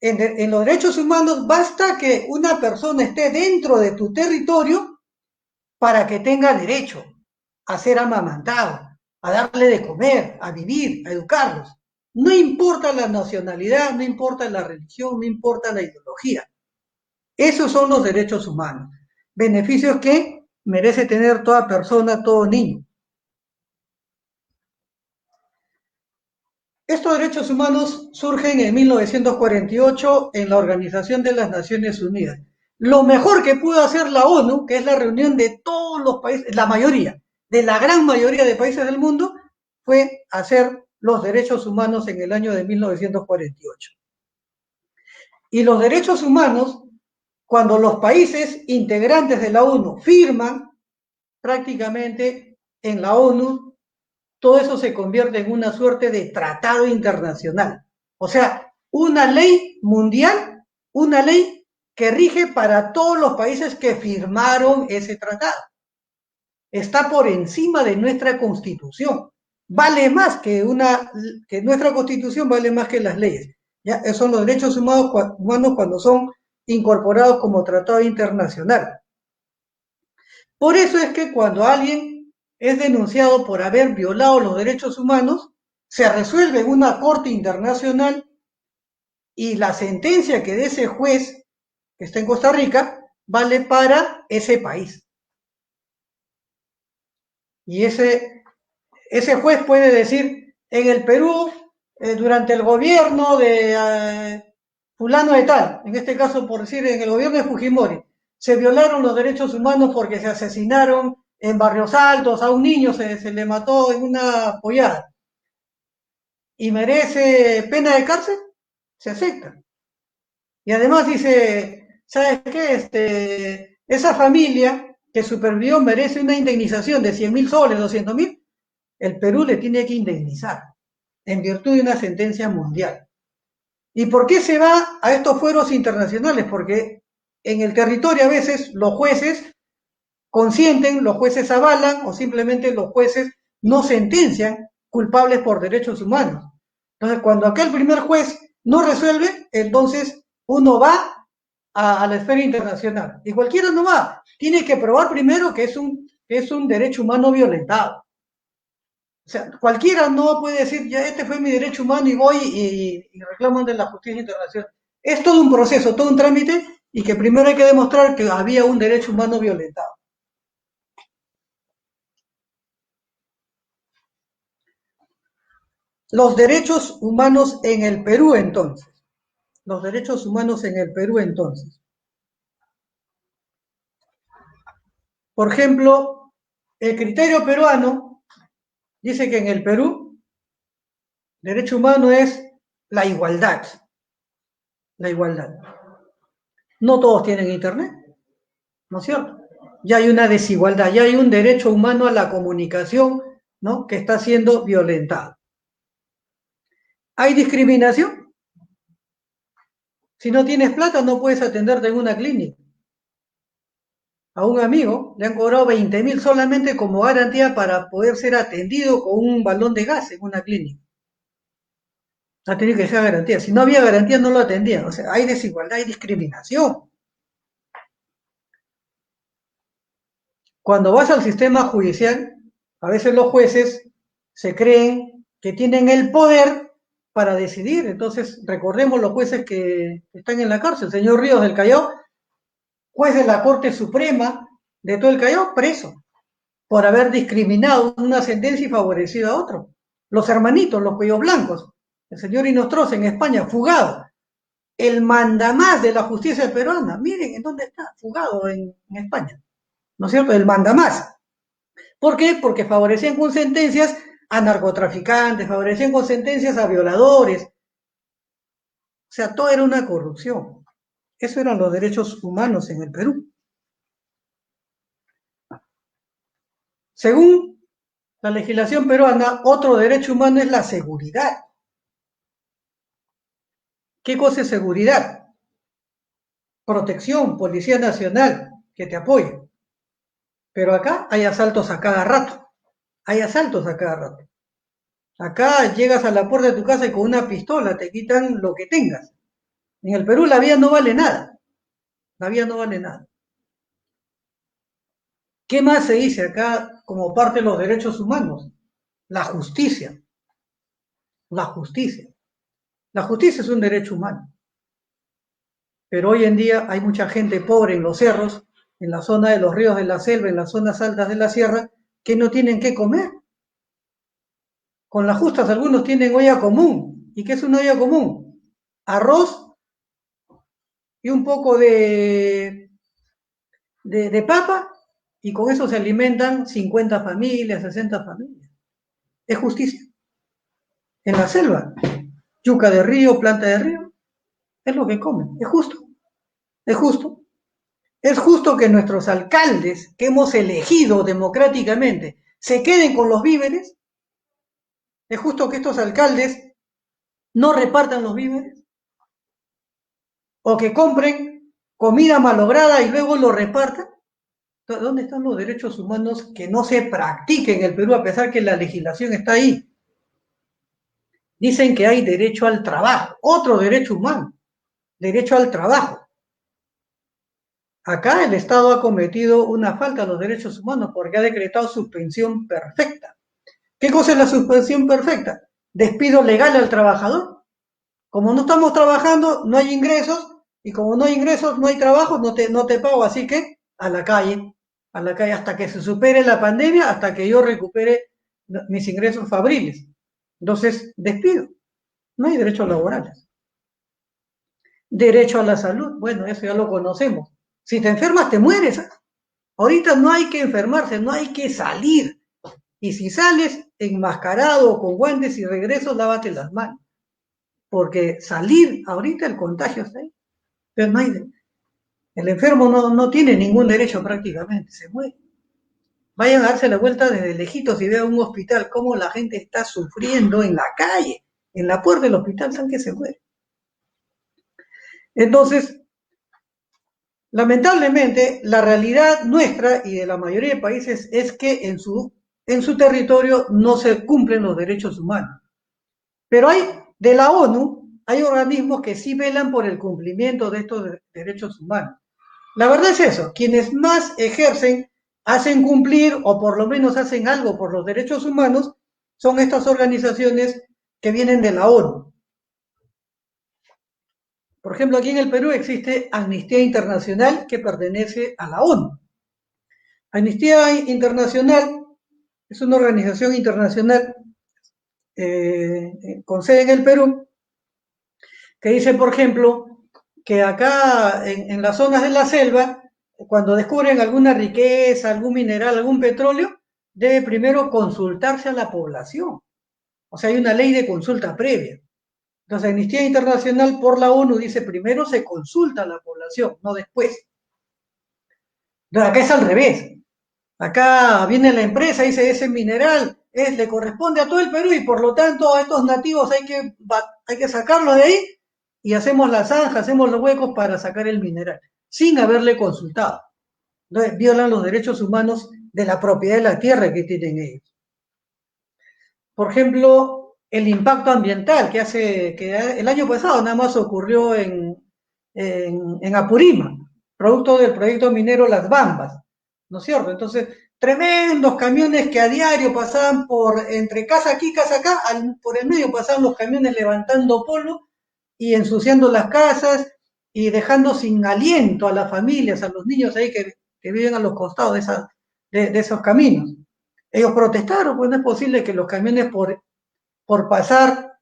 Speaker 2: En los derechos humanos basta que una persona esté dentro de tu territorio para que tenga derecho a ser amamantado, a darle de comer, a vivir, a educarlos. No importa la nacionalidad, no importa la religión, no importa la ideología. Esos son los derechos humanos. Beneficios que merece tener toda persona, todo niño. Estos derechos humanos surgen en 1948 en la Organización de las Naciones Unidas. Lo mejor que pudo hacer la ONU, que es la reunión de todos los países, la mayoría, de la gran mayoría de países del mundo, fue hacer los derechos humanos en el año de 1948. Y los derechos humanos, cuando los países integrantes de la ONU firman, prácticamente en la ONU, todo eso se convierte en una suerte de tratado internacional. O sea, una ley mundial, una ley que rige para todos los países que firmaron ese tratado. Está por encima de nuestra Constitución. Vale más que nuestra Constitución, vale más que las leyes. ¿Ya? Esos son los derechos humanos cuando son incorporados como tratado internacional. Por eso es que cuando alguien es denunciado por haber violado los derechos humanos, se resuelve en una corte internacional y la sentencia que dé ese juez que está en Costa Rica vale para ese país. Y ese juez puede decir, en el Perú, durante el gobierno de fulano de tal, en este caso por decir, en el gobierno de Fujimori, se violaron los derechos humanos porque se asesinaron en Barrios Altos, a un niño se le mató en una pollada y merece pena de cárcel, se acepta. Y además dice, ¿sabes qué? Esa familia que supervivió merece una indemnización de 100.000 soles, 200.000. El Perú le tiene que indemnizar en virtud de una sentencia mundial. ¿Y por qué se va a estos fueros internacionales? Porque en el territorio a veces los jueces consienten, los jueces avalan o simplemente los jueces no sentencian culpables por derechos humanos. Entonces, cuando acá el primer juez no resuelve, entonces uno va a la esfera internacional. Y cualquiera no va. Tiene que probar primero que es un derecho humano violentado. O sea, cualquiera no puede decir, ya este fue mi derecho humano y voy y reclamo ante la justicia internacional. Es todo un proceso, todo un trámite y que primero hay que demostrar que había un derecho humano violentado. Los derechos humanos en el Perú entonces. Los derechos humanos en el Perú entonces. Por ejemplo, el criterio peruano dice que en el Perú derecho humano es la igualdad. La igualdad. No todos tienen internet, ¿no es cierto? Ya hay una desigualdad, ya hay un derecho humano a la comunicación, ¿no? Que está siendo violentado. ¿Hay discriminación? Si no tienes plata no puedes atenderte en una clínica. A un amigo le han cobrado 20.000 solamente como garantía para poder ser atendido con un balón de gas en una clínica. Ha tenido que ser garantía. Si no había garantía no lo atendían. O sea, hay desigualdad, hay discriminación. Cuando vas al sistema judicial, a veces los jueces se creen que tienen el poder para decidir. Entonces, recordemos los jueces que están en la cárcel. El señor Ríos del Callao, juez de la Corte Suprema de todo el Callao, preso por haber discriminado una sentencia y favorecido a otro. Los hermanitos, los cuellos blancos, el señor Inostroza en España, fugado. El mandamás de la justicia peruana, miren en dónde está, fugado en España. ¿No es cierto? El mandamás. ¿Por qué? Porque favorecían con sentencias a narcotraficantes, favorecían con sentencias a violadores. O sea, todo era una corrupción. Eso eran los derechos humanos en el Perú. Según la legislación peruana, otro derecho humano es la seguridad. ¿Qué cosa es seguridad? Protección, Policía Nacional, que te apoye. Pero acá hay asaltos a cada rato. Hay asaltos a cada rato. Acá llegas a la puerta de tu casa y con una pistola te quitan lo que tengas. En el Perú la vida no vale nada. La vida no vale nada. ¿Qué más se dice acá como parte de los derechos humanos? La justicia. La justicia. La justicia es un derecho humano. Pero hoy en día hay mucha gente pobre en los cerros, en la zona de los ríos de la selva, en las zonas altas de la sierra, que no tienen qué comer. Con las justas algunos tienen olla común. ¿Y qué es una olla común? Arroz y un poco de papa, y con eso se alimentan 50 familias, 60 familias. Es justicia. En la selva, yuca de río, planta de río, es lo que comen. Es justo. Es justo. Es justo que nuestros alcaldes, que hemos elegido democráticamente, se queden con los víveres. Es justo que estos alcaldes no repartan los víveres. O que compren comida malograda y luego lo repartan. ¿Dónde están los derechos humanos que no se practiquen en el Perú a pesar que la legislación está ahí? Dicen que hay derecho al trabajo, otro derecho humano, derecho al trabajo. Acá el Estado ha cometido una falta a los derechos humanos porque ha decretado suspensión perfecta. ¿Qué cosa es la suspensión perfecta? Despido legal al trabajador. Como no estamos trabajando, no hay ingresos, y como no hay ingresos, no hay trabajo, no te pago, así que a la calle a la calle hasta que se supere la pandemia, hasta que yo recupere mis ingresos fabriles. Entonces, despido. No hay derechos laborales. Derecho a la salud, bueno, eso ya lo conocemos. Si te enfermas, te mueres. Ahorita no hay que enfermarse, no hay que salir. Y si sales enmascarado con guantes y regresos, lávate las manos. Porque salir, ahorita el contagio está ahí. Entonces no hay, el enfermo no tiene ningún derecho prácticamente, se muere. Vayan a darse la vuelta desde lejitos y vean un hospital, cómo la gente está sufriendo en la calle, en la puerta del hospital, saben que se muere. Entonces, lamentablemente, la realidad nuestra y de la mayoría de países es que en su territorio no se cumplen los derechos humanos. Pero de la ONU, hay organismos que sí velan por el cumplimiento de estos derechos humanos. La verdad es eso, quienes más ejercen, hacen cumplir o por lo menos hacen algo por los derechos humanos, son estas organizaciones que vienen de la ONU. Por ejemplo, aquí en el Perú existe Amnistía Internacional que pertenece a la ONU. Amnistía Internacional es una organización internacional con sede en el Perú que dice, por ejemplo, que acá en las zonas de la selva, cuando descubren alguna riqueza, algún mineral, algún petróleo, debe primero consultarse a la población. O sea, hay una ley de consulta previa. Entonces, Amnistía Internacional por la ONU dice primero se consulta a la población, no después. Entonces, acá es al revés. Acá viene la empresa y dice ese mineral le corresponde a todo el Perú y por lo tanto a estos nativos hay que sacarlo de ahí y hacemos la zanja, hacemos los huecos para sacar el mineral, sin haberle consultado. Entonces, violan los derechos humanos de la propiedad de la tierra que tienen ellos. Por ejemplo, el impacto ambiental que el año pasado nada más ocurrió en Apurímac, producto del proyecto minero Las Bambas, ¿no es cierto? Entonces, tremendos camiones que a diario pasaban entre casa aquí, casa acá, por el medio pasaban los camiones levantando polvo y ensuciando las casas y dejando sin aliento a las familias, a los niños ahí que viven a los costados de esos caminos. Ellos protestaron, pues no es posible que los camiones por pasar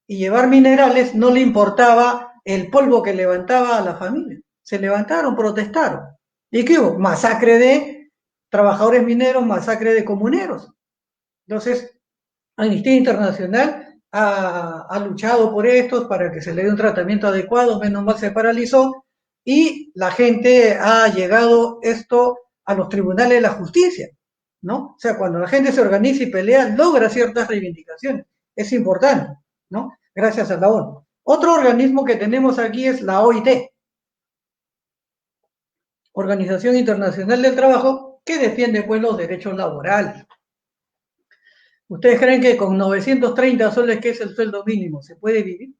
Speaker 2: y llevar minerales no le importaba el polvo que levantaba a la familia. Se levantaron, protestaron. ¿Y qué hubo? Masacre de trabajadores mineros, masacre de comuneros. Entonces, Amnistía Internacional ha luchado por estos para que se le dé un tratamiento adecuado, menos mal se paralizó y la gente ha llegado esto a los tribunales de la justicia, ¿no? O sea, cuando la gente se organiza y pelea, logra ciertas reivindicaciones. Es importante, ¿no? Gracias a la ONU. Otro organismo que tenemos aquí es la OIT, Organización Internacional del Trabajo, que defiende pues los derechos laborales. ¿Ustedes creen que con 930 soles, que es el sueldo mínimo, se puede vivir?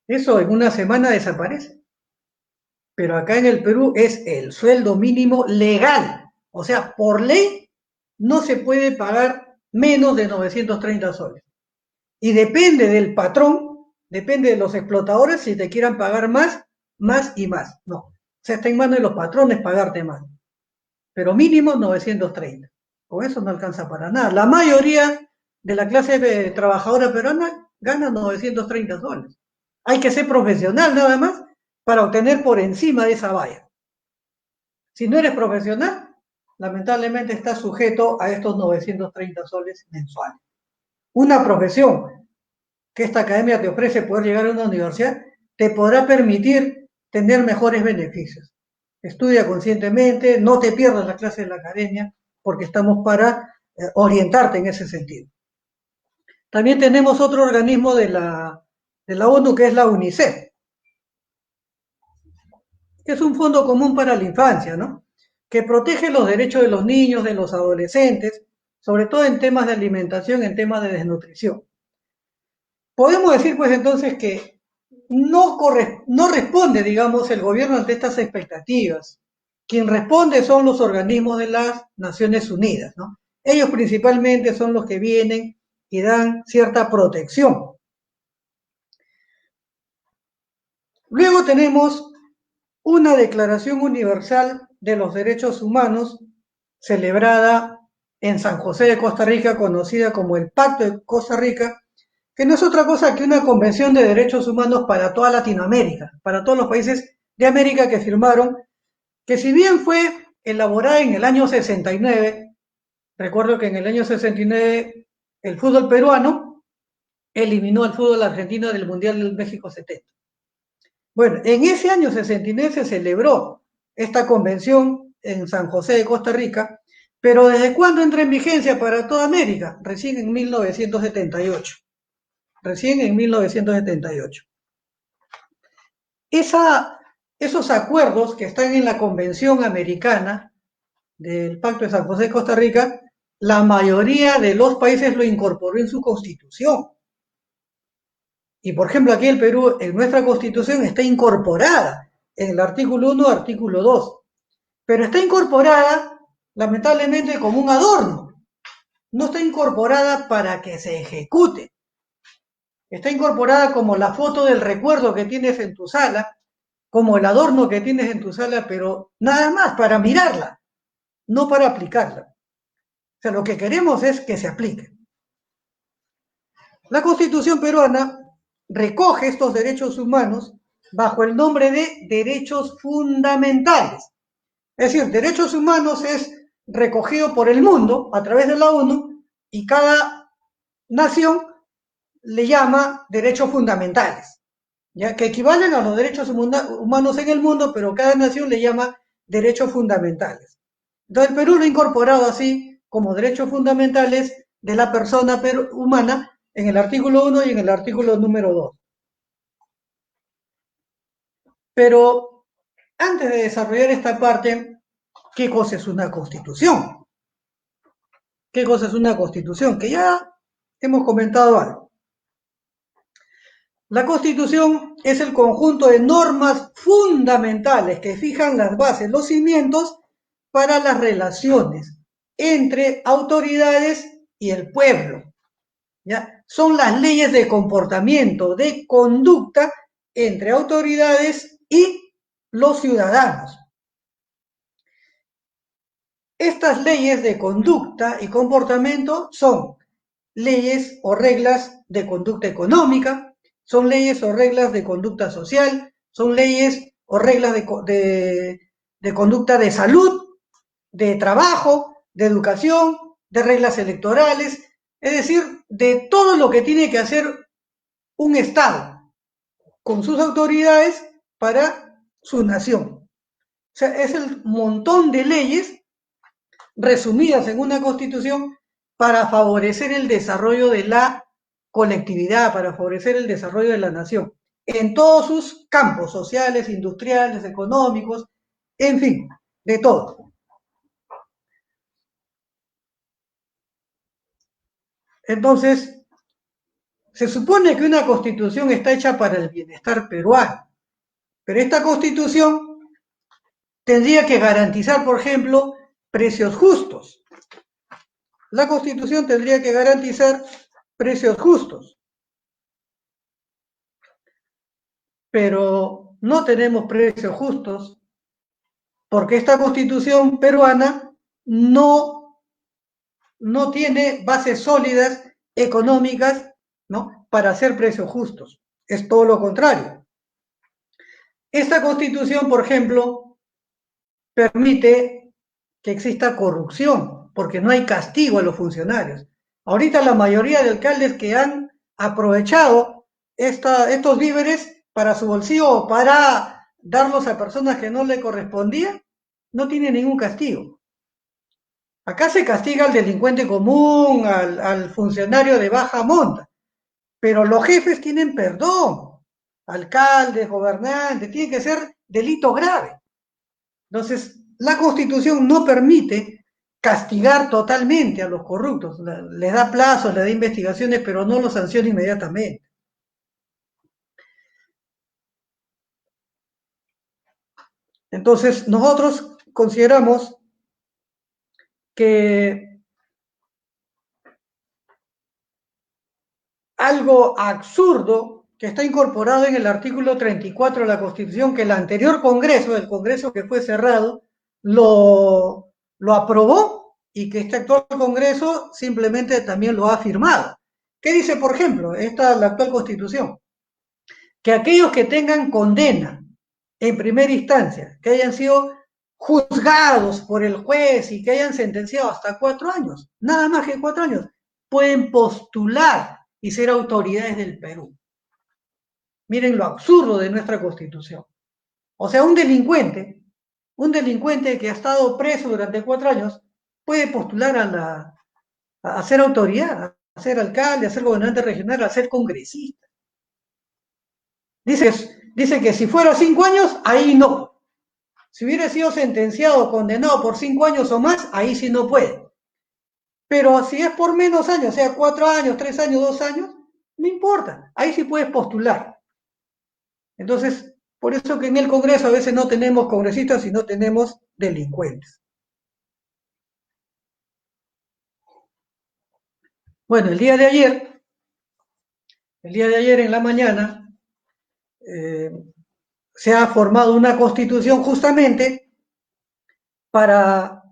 Speaker 2: Eso en una semana desaparece. Pero acá en el Perú es el sueldo mínimo legal. O sea, por ley no se puede pagar menos de 930 soles. Y depende del patrón, depende de los explotadores si te quieran pagar más, más y más. No. O sea, está en manos de los patrones pagarte más. Pero mínimo 930. Con eso no alcanza para nada. La mayoría de la clase trabajadora peruana gana 930 soles. Hay que ser profesional nada más para obtener por encima de esa valla. Si no eres profesional, lamentablemente estás sujeto a estos 930 soles mensuales. Una profesión que esta academia te ofrece poder llegar a una universidad te podrá permitir tener mejores beneficios. Estudia conscientemente, no te pierdas la clase de la academia, porque estamos para orientarte en ese sentido. También tenemos otro organismo de la ONU que es la UNICEF, que es un fondo común para la infancia, ¿no? Que protege los derechos de los niños, de los adolescentes, sobre todo en temas de alimentación, en temas de desnutrición. Podemos decir, pues, entonces que no responde, digamos, el gobierno ante estas expectativas. Quien responde son los organismos de las Naciones Unidas, ¿no? Ellos principalmente son los que vienen y dan cierta protección. Luego tenemos una Declaración Universal de los Derechos Humanos, celebrada en San José de Costa Rica, conocida como el Pacto de Costa Rica, que no es otra cosa que una convención de derechos humanos para toda Latinoamérica, para todos los países de América que firmaron, que si bien fue elaborada en el año 69, recuerdo que en el año 69 el fútbol peruano eliminó al fútbol argentino del Mundial del México 70. Bueno, en ese año 69 se celebró esta convención en San José de Costa Rica, pero ¿desde cuándo entra en vigencia para toda América? Recién en 1978. Recién en 1978. Esos acuerdos que están en la Convención Americana del Pacto de San José de Costa Rica, la mayoría de los países lo incorporó en su constitución. Y por ejemplo, aquí en Perú, en nuestra constitución está incorporada en el artículo 1, artículo 2, pero está incorporada lamentablemente como un adorno, no está incorporada para que se ejecute. Está incorporada como la foto del recuerdo que tienes en tu sala, como el adorno que tienes en tu sala, pero nada más para mirarla, no para aplicarla. O sea, lo que queremos es que se aplique. La Constitución peruana recoge estos derechos humanos bajo el nombre de derechos fundamentales. Es decir, derechos humanos es recogido por el mundo a través de la ONU y cada nación le llama derechos fundamentales, ya que equivalen a los derechos humanos en el mundo, pero cada nación le llama derechos fundamentales. Entonces el Perú lo ha incorporado así como derechos fundamentales de la persona humana en el artículo 1 y en el artículo número 2. Pero antes de desarrollar esta parte, ¿qué cosa es una constitución? ¿Qué cosa es una constitución? Que ya hemos comentado algo. La Constitución es el conjunto de normas fundamentales que fijan las bases, los cimientos para las relaciones entre autoridades y el pueblo. ¿Ya? Son las leyes de comportamiento, de conducta entre autoridades y los ciudadanos. Estas leyes de conducta y comportamiento son leyes o reglas de conducta económica, son leyes o reglas de conducta social, son leyes o reglas de conducta de salud, de trabajo, de educación, de reglas electorales, es decir, de todo lo que tiene que hacer un Estado con sus autoridades para su nación. O sea, es el montón de leyes resumidas en una constitución para favorecer el desarrollo de la colectividad, para favorecer el desarrollo de la nación, en todos sus campos sociales, industriales, económicos, en fin, de todo. Entonces, se supone que una constitución está hecha para el bienestar peruano, pero esta constitución tendría que garantizar, por ejemplo, precios justos. La constitución tendría que garantizar precios justos. Pero no tenemos precios justos porque esta constitución peruana no tiene bases sólidas económicas, ¿no?, para hacer precios justos. Es todo lo contrario. Esta constitución, por ejemplo, permite que exista corrupción porque no hay castigo a los funcionarios. Ahorita la mayoría de alcaldes que han aprovechado estos víveres para su bolsillo o para darlos a personas que no le correspondían, no tienen ningún castigo. Acá se castiga al delincuente común, al funcionario de baja monta, pero los jefes tienen perdón, alcaldes, gobernantes, tiene que ser delito grave. Entonces, la Constitución no permite castigar totalmente a los corruptos, les da plazos, les da investigaciones, pero no los sanciona inmediatamente. Entonces, nosotros consideramos que algo absurdo que está incorporado en el artículo 34 de la Constitución, que el anterior Congreso, el Congreso que fue cerrado, lo aprobó y que este actual Congreso simplemente también lo ha firmado. ¿Qué dice, por ejemplo, la actual Constitución? Que aquellos que tengan condena en primera instancia, que hayan sido juzgados por el juez y que hayan sentenciado hasta 4 años, nada más que 4 años, pueden postular y ser autoridades del Perú. Miren lo absurdo de nuestra Constitución. O sea, un delincuente que ha estado preso durante 4 años puede postular a ser autoridad, a ser alcalde, a ser gobernante regional, a ser congresista. Dice que si fuera 5 años, ahí no. Si hubiera sido sentenciado o condenado por 5 años o más, ahí sí no puede. Pero si es por menos años, o sea, 4 años, 3 años, 2 años, no importa. Ahí sí puedes postular. Entonces, por eso que en el Congreso a veces no tenemos congresistas, sino tenemos delincuentes. Bueno, el día de ayer en la mañana, se ha formado una constitución justamente para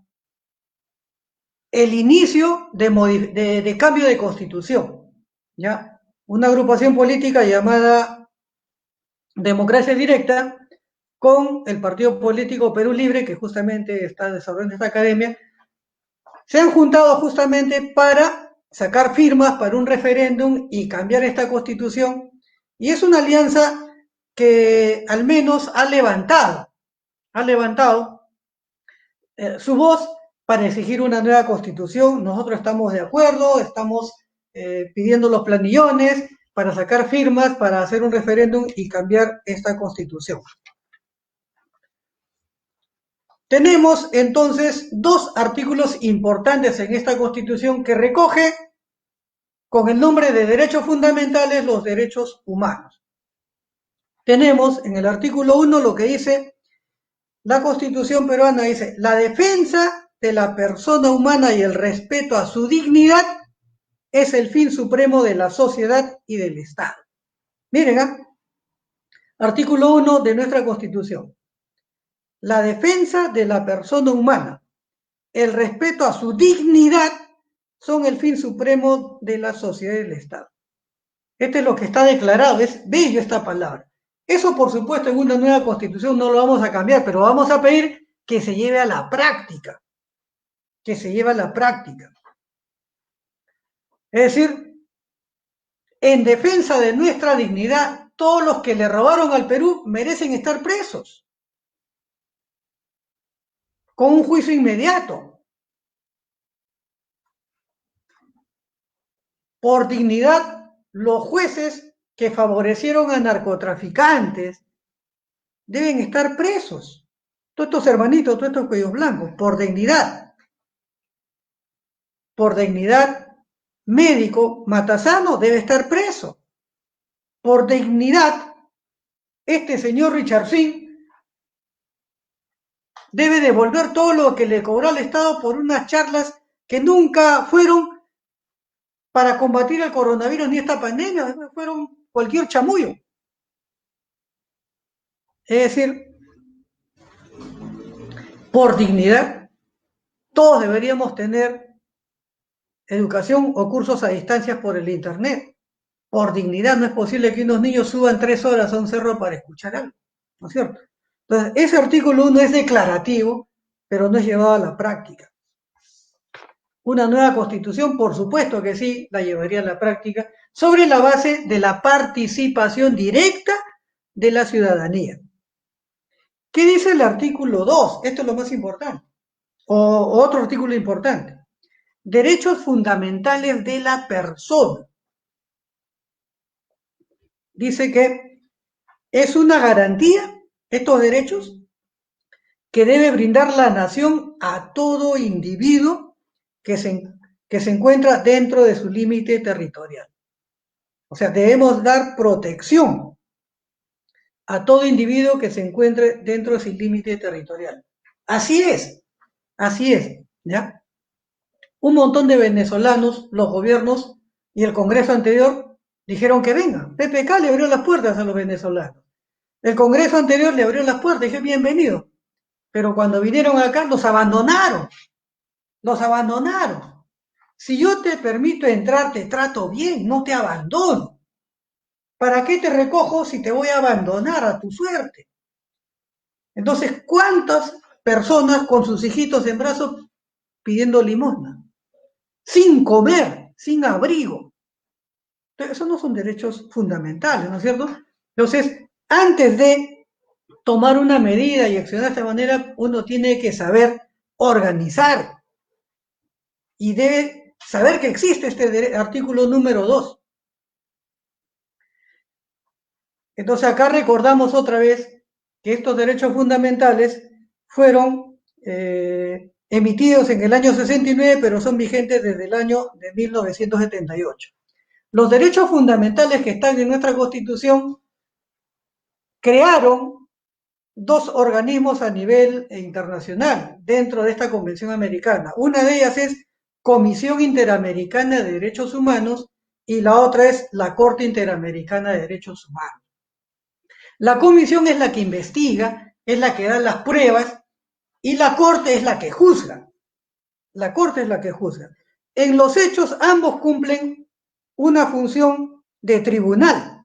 Speaker 2: el inicio de cambio de constitución, ¿ya? Una agrupación política llamada Democracia Directa con el partido político Perú Libre, que justamente está desarrollando esta academia, se han juntado justamente para sacar firmas para un referéndum y cambiar esta constitución, y es una alianza que al menos ha levantado su voz para exigir una nueva constitución. Nosotros estamos de acuerdo, estamos pidiendo los planillones para sacar firmas, para hacer un referéndum y cambiar esta constitución. Tenemos entonces 2 artículos importantes en esta constitución que recoge con el nombre de derechos fundamentales los derechos humanos. Tenemos en el artículo 1 lo que dice la Constitución peruana, dice: la defensa de la persona humana y el respeto a su dignidad es el fin supremo de la sociedad y del Estado. Miren, artículo 1 de nuestra Constitución. La defensa de la persona humana, el respeto a su dignidad son el fin supremo de la sociedad y del Estado. Este es lo que está declarado, es bello esta palabra. Eso, por supuesto, en una nueva Constitución no lo vamos a cambiar, pero vamos a pedir que se lleve a la práctica. Que se lleve a la práctica. Es decir, en defensa de nuestra dignidad, todos los que le robaron al Perú merecen estar presos. Con un juicio inmediato. Por dignidad, los jueces que favorecieron a narcotraficantes deben estar presos. Todos estos hermanitos, todos estos cuellos blancos, por dignidad. Por dignidad, médico Matasano debe estar preso. Por dignidad, este señor Richardson debe devolver todo lo que le cobró al Estado por unas charlas que nunca fueron para combatir el coronavirus ni esta pandemia, fueron cualquier chamullo. Es decir, por dignidad, todos deberíamos tener educación o cursos a distancia por el internet. Por dignidad, no es posible que unos niños suban 3 horas a un cerro para escuchar algo, ¿no es cierto? Entonces, ese artículo 1 es declarativo, pero no es llevado a la práctica. Una nueva constitución, por supuesto que sí, la llevaría a la práctica, sobre la base de la participación directa de la ciudadanía. ¿Qué dice el artículo 2? Esto es lo más importante. O otro artículo importante. Derechos fundamentales de la persona. Dice que es una garantía, estos derechos, que debe brindar la nación a todo individuo que se encuentra dentro de su límite territorial. O sea, debemos dar protección a todo individuo que se encuentre dentro de su límite territorial. Así es, ¿ya? Un montón de venezolanos, los gobiernos y el Congreso anterior dijeron que vengan. PPK le abrió las puertas a los venezolanos. El Congreso anterior le abrió las puertas y dije, bienvenido. pero cuando vinieron acá los abandonaron, los abandonaron. Si yo te permito entrar, te trato bien, no te abandono. ¿Para qué te recojo si te voy a abandonar a tu suerte? Entonces, ¿cuántas personas con sus hijitos en brazos pidiendo limosna? Sin comer, sin abrigo. Entonces, esos no son derechos fundamentales, ¿no es cierto? Entonces, antes de tomar una medida y accionar de esta manera, uno tiene que saber organizar y debe saber que existe este artículo número 2. Entonces, acá recordamos otra vez que estos derechos fundamentales fueron emitidos en el año 69, pero son vigentes desde el año de 1978. Los derechos fundamentales que están en nuestra Constitución crearon dos organismos a nivel internacional dentro de esta Convención Americana. Una de ellas es Comisión Interamericana de Derechos Humanos y la otra es la Corte Interamericana de Derechos Humanos. La comisión es la que investiga, es la que da las pruebas y la Corte es la que juzga. La Corte es la que juzga. En los hechos ambos cumplen una función de tribunal.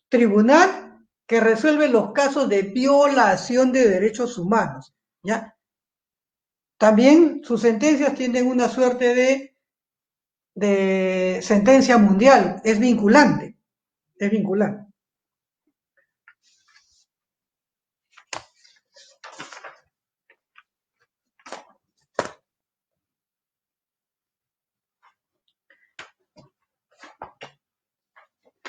Speaker 2: Tribunal que resuelve los casos de violación de derechos humanos, ¿ya? También sus sentencias tienen una suerte de sentencia mundial, es vinculante, es vinculante.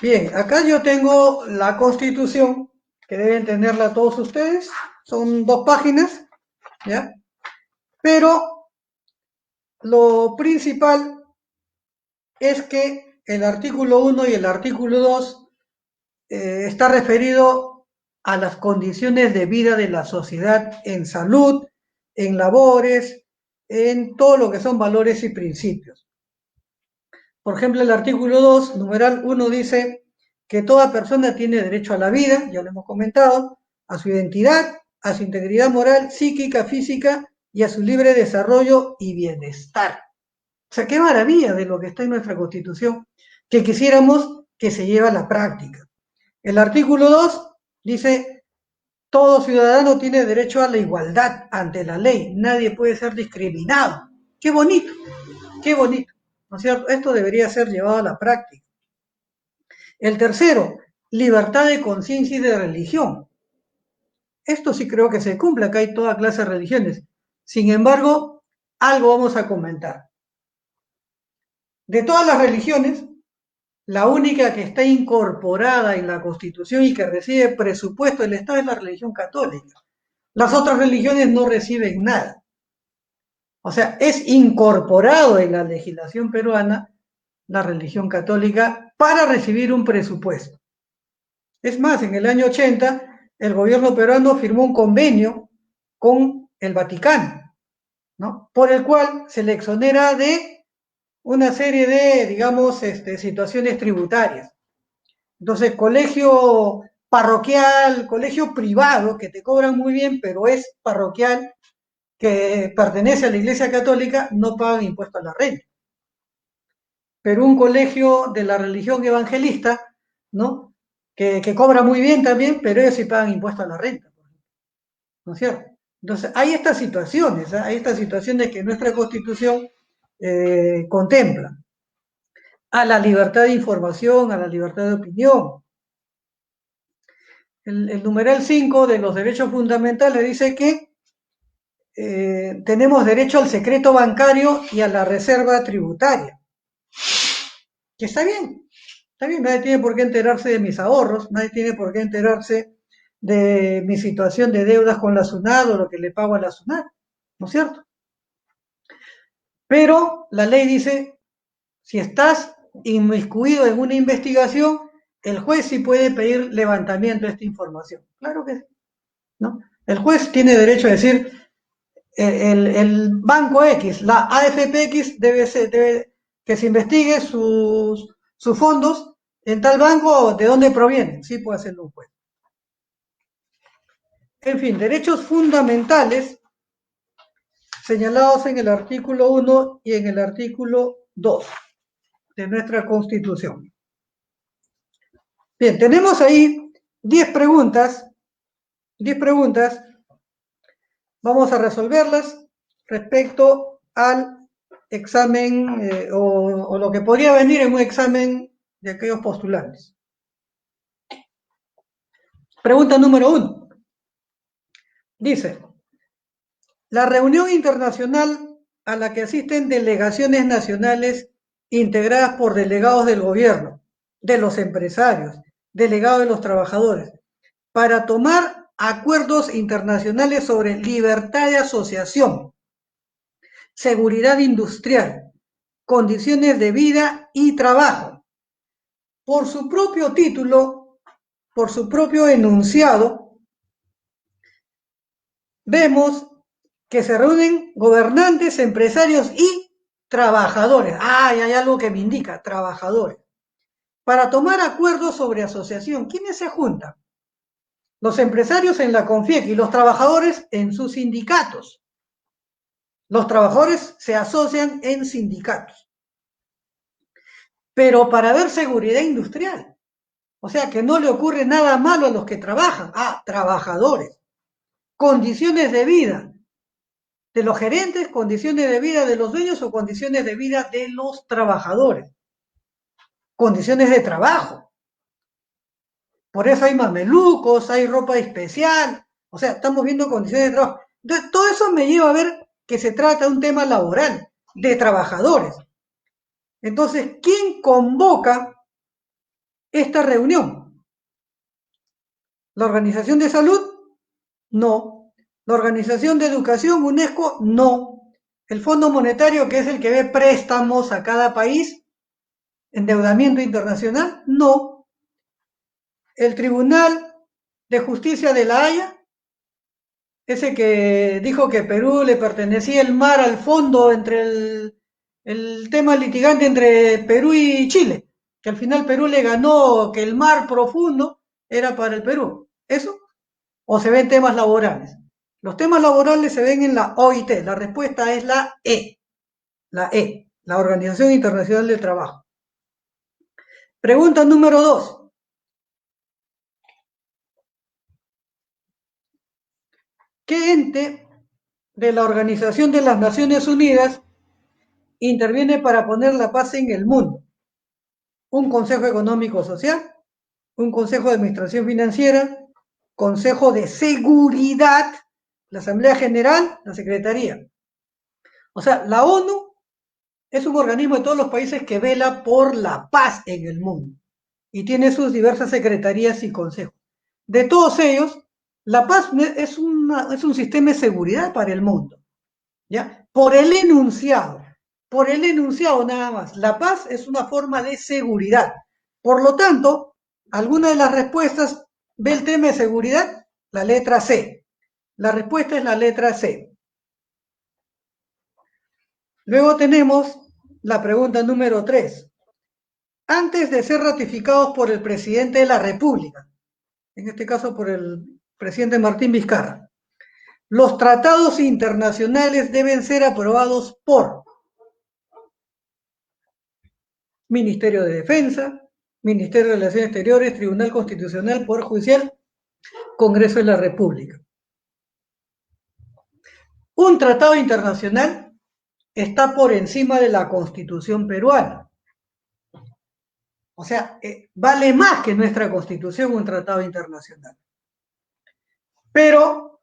Speaker 2: Bien, acá yo tengo la Constitución, que deben tenerla todos ustedes, son 2 páginas, ¿ya? Pero lo principal es que el artículo 1 y el artículo 2 está referido a las condiciones de vida de la sociedad en salud, en labores, en todo lo que son valores y principios. Por ejemplo, el artículo 2, numeral 1, dice que toda persona tiene derecho a la vida, ya lo hemos comentado, a su identidad, a su integridad moral, psíquica, física y a su libre desarrollo y bienestar. O sea, qué maravilla de lo que está en nuestra Constitución, que quisiéramos que se lleve a la práctica. El artículo 2 dice, todo ciudadano tiene derecho a la igualdad ante la ley, nadie puede ser discriminado. Qué bonito, qué bonito, ¿no es cierto? Esto debería ser llevado a la práctica. El tercero, libertad de conciencia y de religión. Esto sí creo que se cumple, acá hay toda clase de religiones. Sin embargo, algo vamos a comentar. De todas las religiones, la única que está incorporada en la Constitución y que recibe presupuesto del Estado es la religión católica. Las otras religiones no reciben nada. O sea, es incorporado en la legislación peruana la religión católica para recibir un presupuesto. Es más, en el año 80, el gobierno peruano firmó un convenio con el Vaticano, ¿no? Por el cual se le exonera de una serie de, digamos, situaciones tributarias. Entonces, colegio parroquial, colegio privado, que te cobran muy bien, pero es parroquial, que pertenece a la Iglesia Católica, no pagan impuesto a la renta. Pero un colegio de la religión evangelista, ¿no? Que cobra muy bien también, pero ellos sí pagan impuesto a la renta, ¿no es cierto? Entonces, hay estas situaciones, ¿eh? Hay estas situaciones que nuestra Constitución contempla. A la libertad de información, a la libertad de opinión. El numeral 5 de los derechos fundamentales dice que tenemos derecho al secreto bancario y a la reserva tributaria. Que está bien, nadie tiene por qué enterarse de mis ahorros, nadie tiene por qué enterarse de mi situación de deudas con la SUNAT o lo que le pago a la SUNAT, ¿no es cierto? Pero la ley dice, si estás inmiscuido en una investigación, el juez sí puede pedir levantamiento de esta información. Claro que sí, ¿no? El juez tiene derecho a decir, el banco X, la AFP X, debe que se investigue sus fondos en tal banco, de dónde provienen. Sí puede hacerlo un juez. En fin, derechos fundamentales señalados en el artículo 1 y en el artículo 2 de nuestra Constitución. Bien, tenemos ahí 10 preguntas. Vamos a resolverlas respecto al examen o lo que podría venir en un examen de aquellos postulantes. Pregunta número 1. Dice, la reunión internacional a la que asisten delegaciones nacionales integradas por delegados del gobierno, de los empresarios, delegados de los trabajadores, para tomar acuerdos internacionales sobre libertad de asociación, seguridad industrial, condiciones de vida y trabajo. Por su propio título, por su propio enunciado, vemos que se reúnen gobernantes, empresarios y trabajadores. Hay algo que me indica, trabajadores. Para tomar acuerdos sobre asociación, ¿quiénes se juntan? Los empresarios en la CONFIEC y los trabajadores en sus sindicatos. Los trabajadores se asocian en sindicatos. Pero para ver seguridad industrial. O sea, que no le ocurre nada malo a los que trabajan. Trabajadores. Condiciones de vida de los gerentes, condiciones de vida de los dueños o condiciones de vida de los trabajadores. Condiciones de trabajo. Por eso hay mamelucos, hay ropa especial. O sea, estamos viendo condiciones de trabajo. Entonces, todo eso me lleva a ver que se trata de un tema laboral, de trabajadores. Entonces, ¿quién convoca esta reunión? ¿La Organización de Salud? No. ¿La Organización de Educación, UNESCO? No. ¿El Fondo Monetario, que es el que ve préstamos a cada país? ¿Endeudamiento internacional? No. ¿El Tribunal de Justicia de La Haya? Ese que dijo que Perú le pertenecía el mar al fondo entre el tema litigante entre Perú y Chile, que al final Perú le ganó que el mar profundo era para el Perú. ¿Eso? ¿O se ven temas laborales? Los temas laborales se ven en la OIT. La respuesta es la E. La E, la Organización Internacional del Trabajo. Pregunta número 2. ¿Qué ente de la Organización de las Naciones Unidas interviene para poner la paz en el mundo? Un Consejo Económico Social, un Consejo de Administración Financiera, Consejo de Seguridad, la Asamblea General, la Secretaría. O sea, la ONU es un organismo de todos los países que vela por la paz en el mundo y tiene sus diversas secretarías y consejos. De todos ellos, la paz es un sistema de seguridad para el mundo, ¿ya? Por el enunciado nada más. La paz es una forma de seguridad. Por lo tanto, alguna de las respuestas ve el tema de seguridad, la letra C. La respuesta es la letra C. Luego tenemos la pregunta número 3. Antes de ser ratificados por el presidente de la República, en este caso por el presidente Martín Vizcarra, los tratados internacionales deben ser aprobados por Ministerio de Defensa, Ministerio de Relaciones Exteriores, Tribunal Constitucional, Poder Judicial, Congreso de la República. Un tratado internacional está por encima de la Constitución peruana. O sea, vale más que nuestra Constitución un tratado internacional. Pero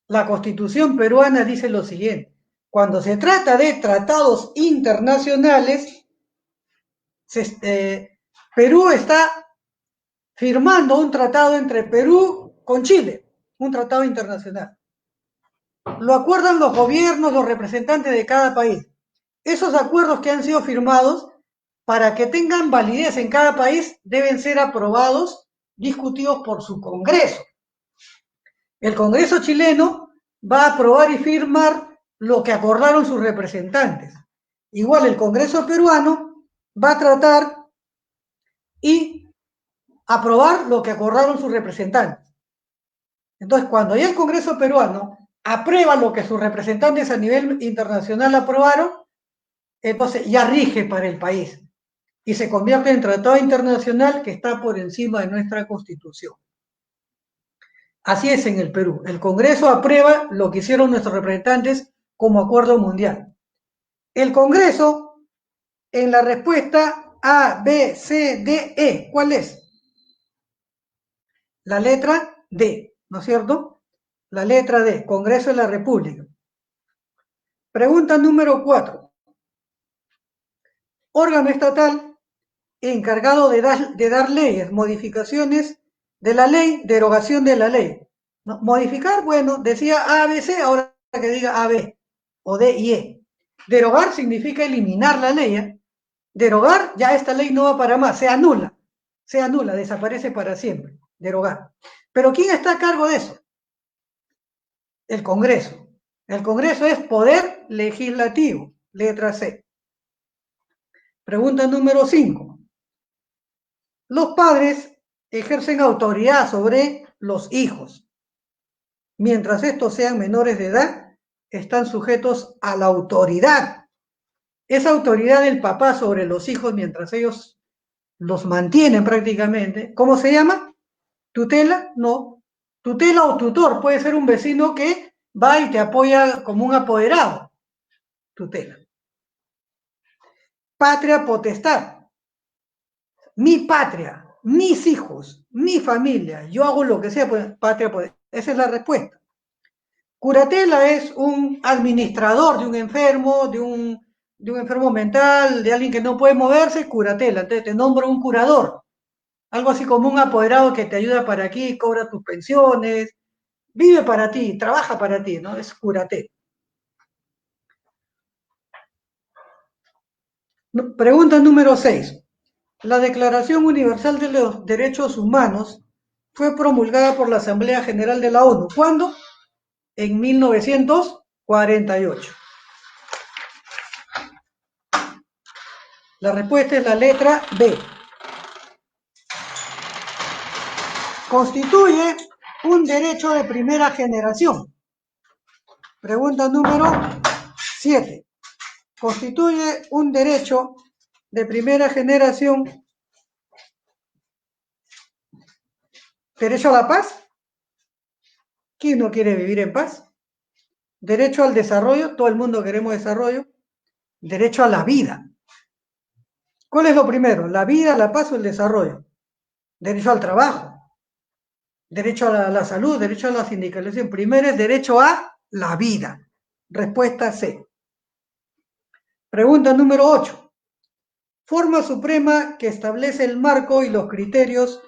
Speaker 2: la Constitución peruana dice lo siguiente: cuando se trata de tratados internacionales, Perú está firmando un tratado entre Perú con Chile, un tratado internacional. Lo acuerdan los gobiernos, los representantes de cada país. Esos acuerdos que han sido firmados, para que tengan validez en cada país, deben ser aprobados, discutidos por su Congreso. El Congreso chileno va a aprobar y firmar lo que acordaron sus representantes. Igual el Congreso peruano va a tratar y aprobar lo que acordaron sus representantes. Entonces, cuando ya el Congreso peruano aprueba lo que sus representantes a nivel internacional aprobaron, entonces ya rige para el país y se convierte en tratado internacional que está por encima de nuestra Constitución. Así es en el Perú. El Congreso aprueba lo que hicieron nuestros representantes como acuerdo mundial. El Congreso, en la respuesta A, B, C, D, E, ¿cuál es? La letra D, ¿no es cierto? La letra D, Congreso de la República. Pregunta número 4. Órgano estatal encargado de dar leyes, modificaciones de la ley, derogación de la ley. ¿No? Modificar, bueno, decía A, B, C, ahora que diga A, B, o D y E. Derogar significa eliminar la ley. Derogar, ya esta ley no va para más, se anula, desaparece para siempre, derogar. Pero ¿quién está a cargo de eso? El Congreso. El Congreso es poder legislativo, letra C. Pregunta número 5. Los padres ejercen autoridad sobre los hijos. Mientras estos sean menores de edad, están sujetos a la autoridad. Esa autoridad del papá sobre los hijos mientras ellos los mantienen prácticamente. ¿Cómo se llama? ¿Tutela? No. Tutela o tutor puede ser un vecino que va y te apoya como un apoderado. Tutela. Patria potestad. Mi patria, mis hijos, mi familia, yo hago lo que sea, pues, patria potestad. Esa es la respuesta. Curatela es un administrador de un enfermo, de un enfermo mental, de alguien que no puede moverse, curatela. Entonces te nombro un curador. Algo así como un apoderado que te ayuda para aquí, cobra tus pensiones, vive para ti, trabaja para ti, ¿no? Es curatela. Pregunta número 6. La Declaración Universal de los Derechos Humanos fue promulgada por la Asamblea General de la ONU. ¿Cuándo? En 1948. La respuesta es la letra B. Constituye un derecho de primera generación. Pregunta número 7. Constituye un derecho de primera generación. ¿Derecho a la paz? ¿Quién no quiere vivir en paz? Derecho al desarrollo, todo el mundo queremos desarrollo. Derecho a la vida. ¿Cuál es lo primero? ¿La vida, la paz o el desarrollo? Derecho al trabajo. Derecho a la salud, derecho a la sindicalización. Primero es derecho a la vida. Respuesta C. Pregunta número 8. Forma suprema que establece el marco y los criterios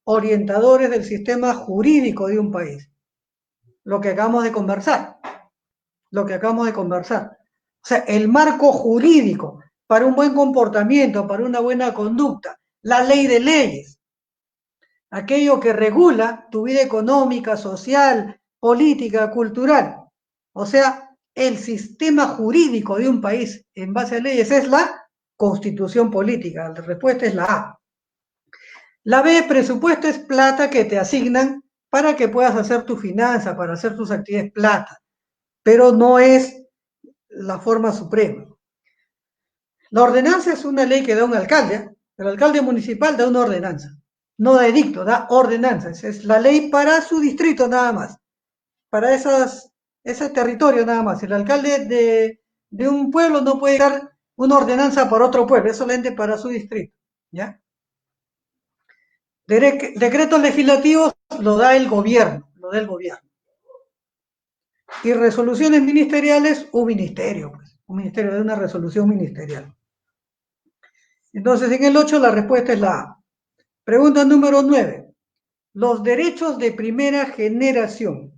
Speaker 2: orientadores del sistema jurídico de un país. Lo que acabamos de conversar. O sea, el marco jurídico para un buen comportamiento, para una buena conducta. La ley de leyes. Aquello que regula tu vida económica, social, política, cultural. O sea, el sistema jurídico de un país en base a leyes es la constitución política. La respuesta es la A. La B, presupuesto, es plata que te asignan para que puedas hacer tu finanza, para hacer tus actividades, plata. Pero no es la forma suprema. La ordenanza es una ley que da un alcalde. El alcalde municipal da una ordenanza. No da edicto, da ordenanzas. Es la ley para su distrito nada más. Para ese territorio nada más. El alcalde de un pueblo no puede dar una ordenanza para otro pueblo, es solamente para su distrito. ¿Ya? Decretos legislativos lo da el gobierno, Y resoluciones ministeriales, un ministerio de una resolución ministerial. Entonces, en el 8 la respuesta es la A. Pregunta número 9. Los derechos de primera generación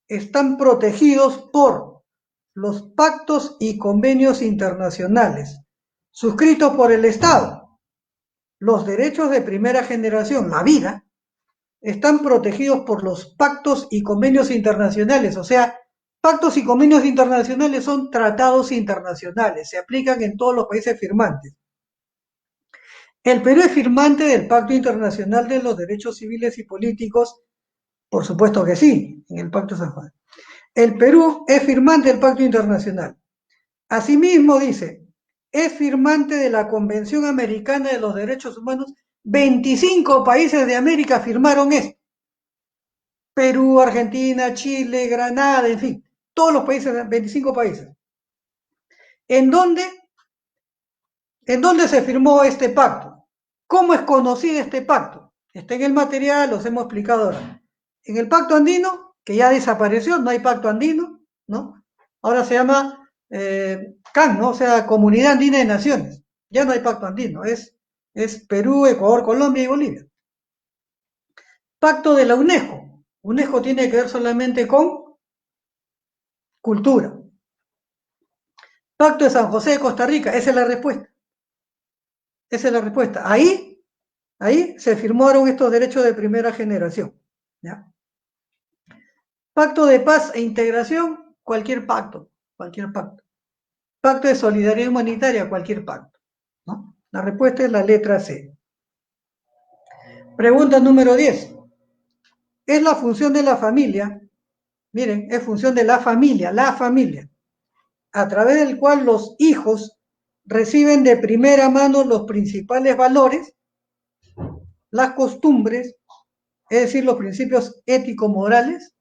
Speaker 2: están protegidos por los pactos y convenios internacionales suscritos por el Estado. Los derechos de primera generación, la vida, están protegidos por los pactos y convenios internacionales. O sea, pactos y convenios internacionales son tratados internacionales, se aplican en todos los países firmantes. El Perú es firmante del Pacto Internacional de los Derechos Civiles y Políticos Por supuesto que sí, en el Pacto de San Juan. El Perú es firmante del Pacto Internacional. Asimismo, dice, es firmante de la Convención Americana de los Derechos Humanos. 25 países de América firmaron esto. Perú, Argentina, Chile, Granada, en fin, todos los países, 25 países. ¿En dónde se firmó este pacto? ¿Cómo es conocido este pacto? Está en el material, los hemos explicado ahora. En el Pacto Andino, que ya desapareció, no hay Pacto Andino, ¿no? Ahora se llama CAN, ¿no? O sea, Comunidad Andina de Naciones. Ya no hay Pacto Andino, es Perú, Ecuador, Colombia y Bolivia. Pacto de la UNESCO. UNESCO tiene que ver solamente con cultura. Pacto de San José de Costa Rica, esa es la respuesta. Esa es la respuesta. Ahí se firmaron estos derechos de primera generación. ¿Ya? Pacto de paz e integración, cualquier pacto, cualquier pacto. Pacto de solidaridad humanitaria, cualquier pacto, ¿no? La respuesta es la letra C. Pregunta número 10. ¿Es la función de la familia? Miren, es función de la familia, a través del cual los hijos reciben de primera mano los principales valores, las costumbres, es decir, los principios ético-morales.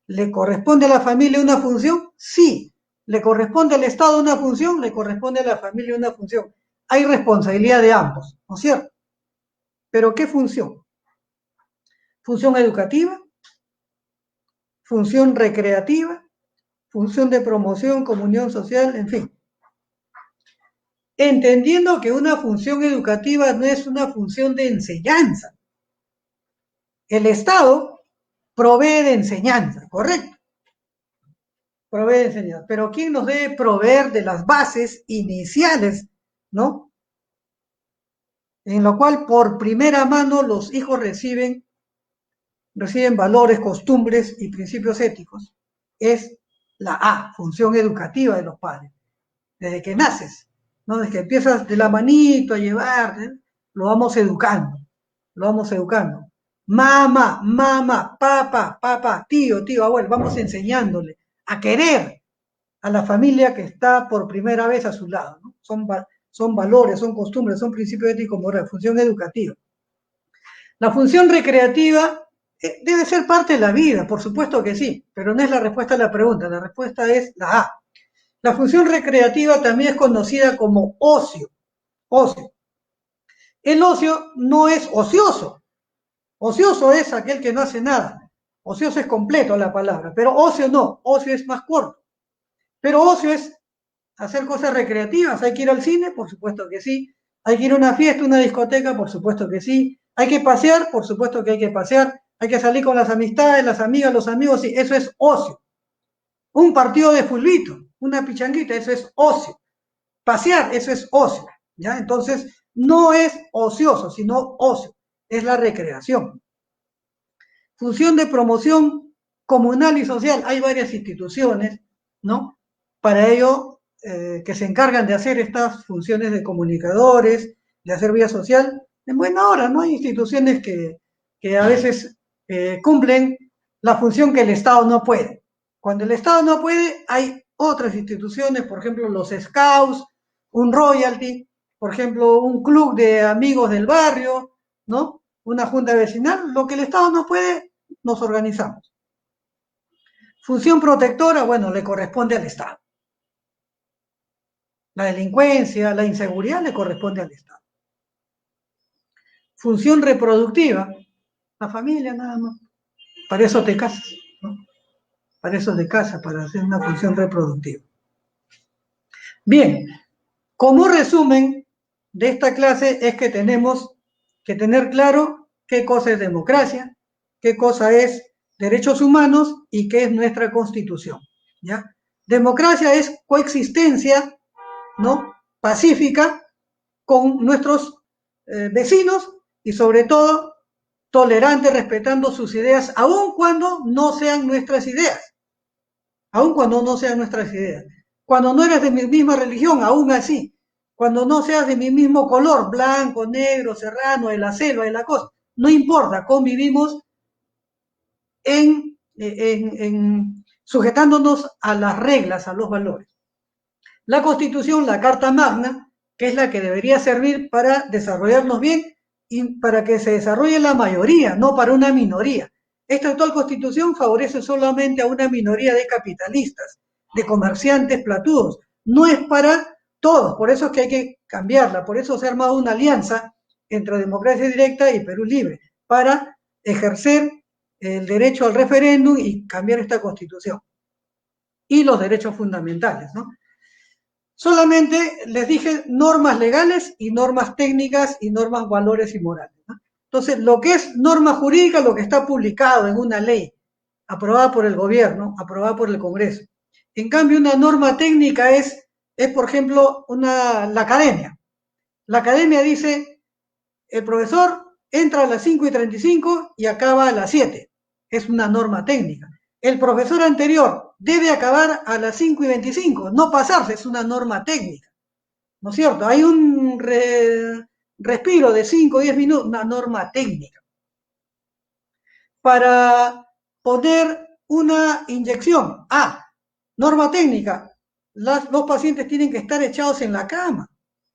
Speaker 2: ¿Le corresponde a la familia una función? Sí. ¿Le corresponde al Estado una función? Le corresponde a la familia una función. Hay responsabilidad de ambos, ¿no es cierto? ¿Pero qué función? ¿Función educativa? ¿Función recreativa? ¿Función de promoción, comunión social? En fin. Entendiendo que una función educativa no es una función de enseñanza. El Estado provee de enseñanza, ¿correcto? Provee de enseñanza. Pero ¿quién nos debe proveer de las bases iniciales, ¿no? En lo cual por primera mano los hijos reciben valores, costumbres y principios éticos. Es la A, función educativa de los padres. Desde que naces, ¿no? Desde que empiezas de la manito a llevar, ¿eh? Lo vamos educando. Mamá, papá, tío, abuelo, vamos enseñándole a querer a la familia que está por primera vez a su lado, ¿no? Son valores, son costumbres, son principios éticos morales, función educativa. La función recreativa debe ser parte de la vida, por supuesto que sí, pero no es la respuesta a la pregunta, la respuesta es la A. La función recreativa también es conocida como ocio. El ocio no es ocioso. Ocioso es aquel que no hace nada. Ocioso es completo la palabra, pero ocio no, ocio es más corto. Pero ocio es hacer cosas recreativas. ¿Hay que ir al cine? Por supuesto que sí. ¿Hay que ir a una fiesta, una discoteca? Por supuesto que sí. ¿Hay que pasear? Por supuesto que hay que pasear. ¿Hay que salir con las amistades, las amigas, los amigos? Sí, eso es ocio. Un partido de fulbito, una pichanguita, eso es ocio. Pasear, eso es ocio. ¿Ya? Entonces, no es ocioso, sino ocio. Es la recreación. Función de promoción comunal y social. Hay varias instituciones, ¿no? Para ello, que se encargan de hacer estas funciones de comunicadores, de hacer vida social, en buena hora, ¿no? Hay instituciones que a veces cumplen la función que el Estado no puede. Cuando el Estado no puede, hay otras instituciones, por ejemplo, los Scouts, un royalty, por ejemplo, un club de amigos del barrio, ¿no? Una junta vecinal. Lo que el Estado no puede, nos organizamos. Función protectora, bueno, le corresponde al Estado. La delincuencia, la inseguridad le corresponde al Estado. Función reproductiva, la familia nada más. Para eso te casas, ¿no? Para eso te casas, para hacer una función reproductiva. Bien, como resumen de esta clase es que tenemos que tener claro qué cosa es democracia, qué cosa es derechos humanos y qué es nuestra Constitución, ¿ya? Democracia es coexistencia, ¿no? Pacífica con nuestros vecinos y sobre todo tolerante, respetando sus ideas, aun cuando no sean nuestras ideas. Aun cuando no sean nuestras ideas. Cuando no eres de mi misma religión, aún así. Cuando no seas de mi mismo color, blanco, negro, serrano, de la selva, de la costa. No importa, convivimos sujetándonos a las reglas, a los valores. La Constitución, la Carta Magna, que es la que debería servir para desarrollarnos bien y para que se desarrolle la mayoría, no para una minoría. Esta actual Constitución favorece solamente a una minoría de capitalistas, de comerciantes platudos, no es para todos, por eso es que hay que cambiarla, por eso se ha armado una alianza entre Democracia Directa y Perú Libre, para ejercer el derecho al referéndum y cambiar esta Constitución. Y los derechos fundamentales, ¿no? Solamente les dije normas legales y normas técnicas y normas valores y morales, ¿no? Entonces, lo que es norma jurídica, lo que está publicado en una ley aprobada por el gobierno, aprobada por el Congreso. En cambio, una norma técnica es por ejemplo, la academia. La academia dice, el profesor entra a las 5:35 y acaba a las 7. Es una norma técnica. El profesor anterior debe acabar a las 5:25, no pasarse, es una norma técnica. ¿No es cierto? Hay un respiro de 5 o 10 minutos, una norma técnica. Para poner una inyección, norma técnica, los pacientes tienen que estar echados en la cama.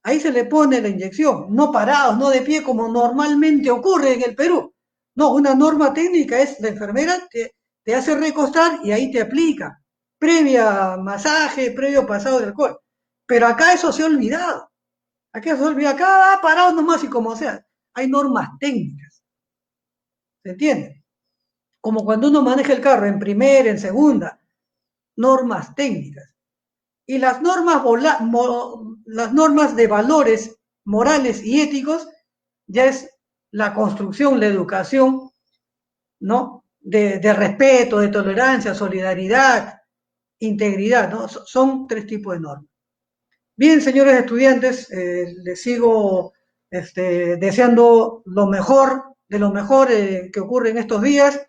Speaker 2: Ahí se le pone la inyección, no parados, no de pie como normalmente ocurre en el Perú. No, una norma técnica es la enfermera te hace recostar y ahí te aplica, previa masaje, previo pasado de alcohol. Pero acá eso se ha olvidado. Acá se olvida, acá parados nomás y como sea. Hay normas técnicas. ¿Se entiende? Como cuando uno maneja el carro en primera, en segunda, normas técnicas. Y las normas de valores morales y éticos ya es la construcción, la educación, ¿no? De respeto, de tolerancia, solidaridad, integridad, ¿no? Son 3 tipos de normas. Bien, señores estudiantes, les sigo deseando lo mejor, de lo mejor que ocurre en estos días.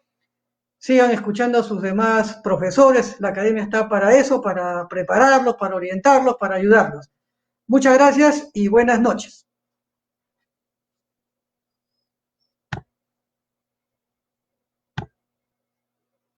Speaker 2: Sigan escuchando a sus demás profesores, la academia está para eso, para prepararlos, para orientarlos, para ayudarlos. Muchas gracias y buenas noches.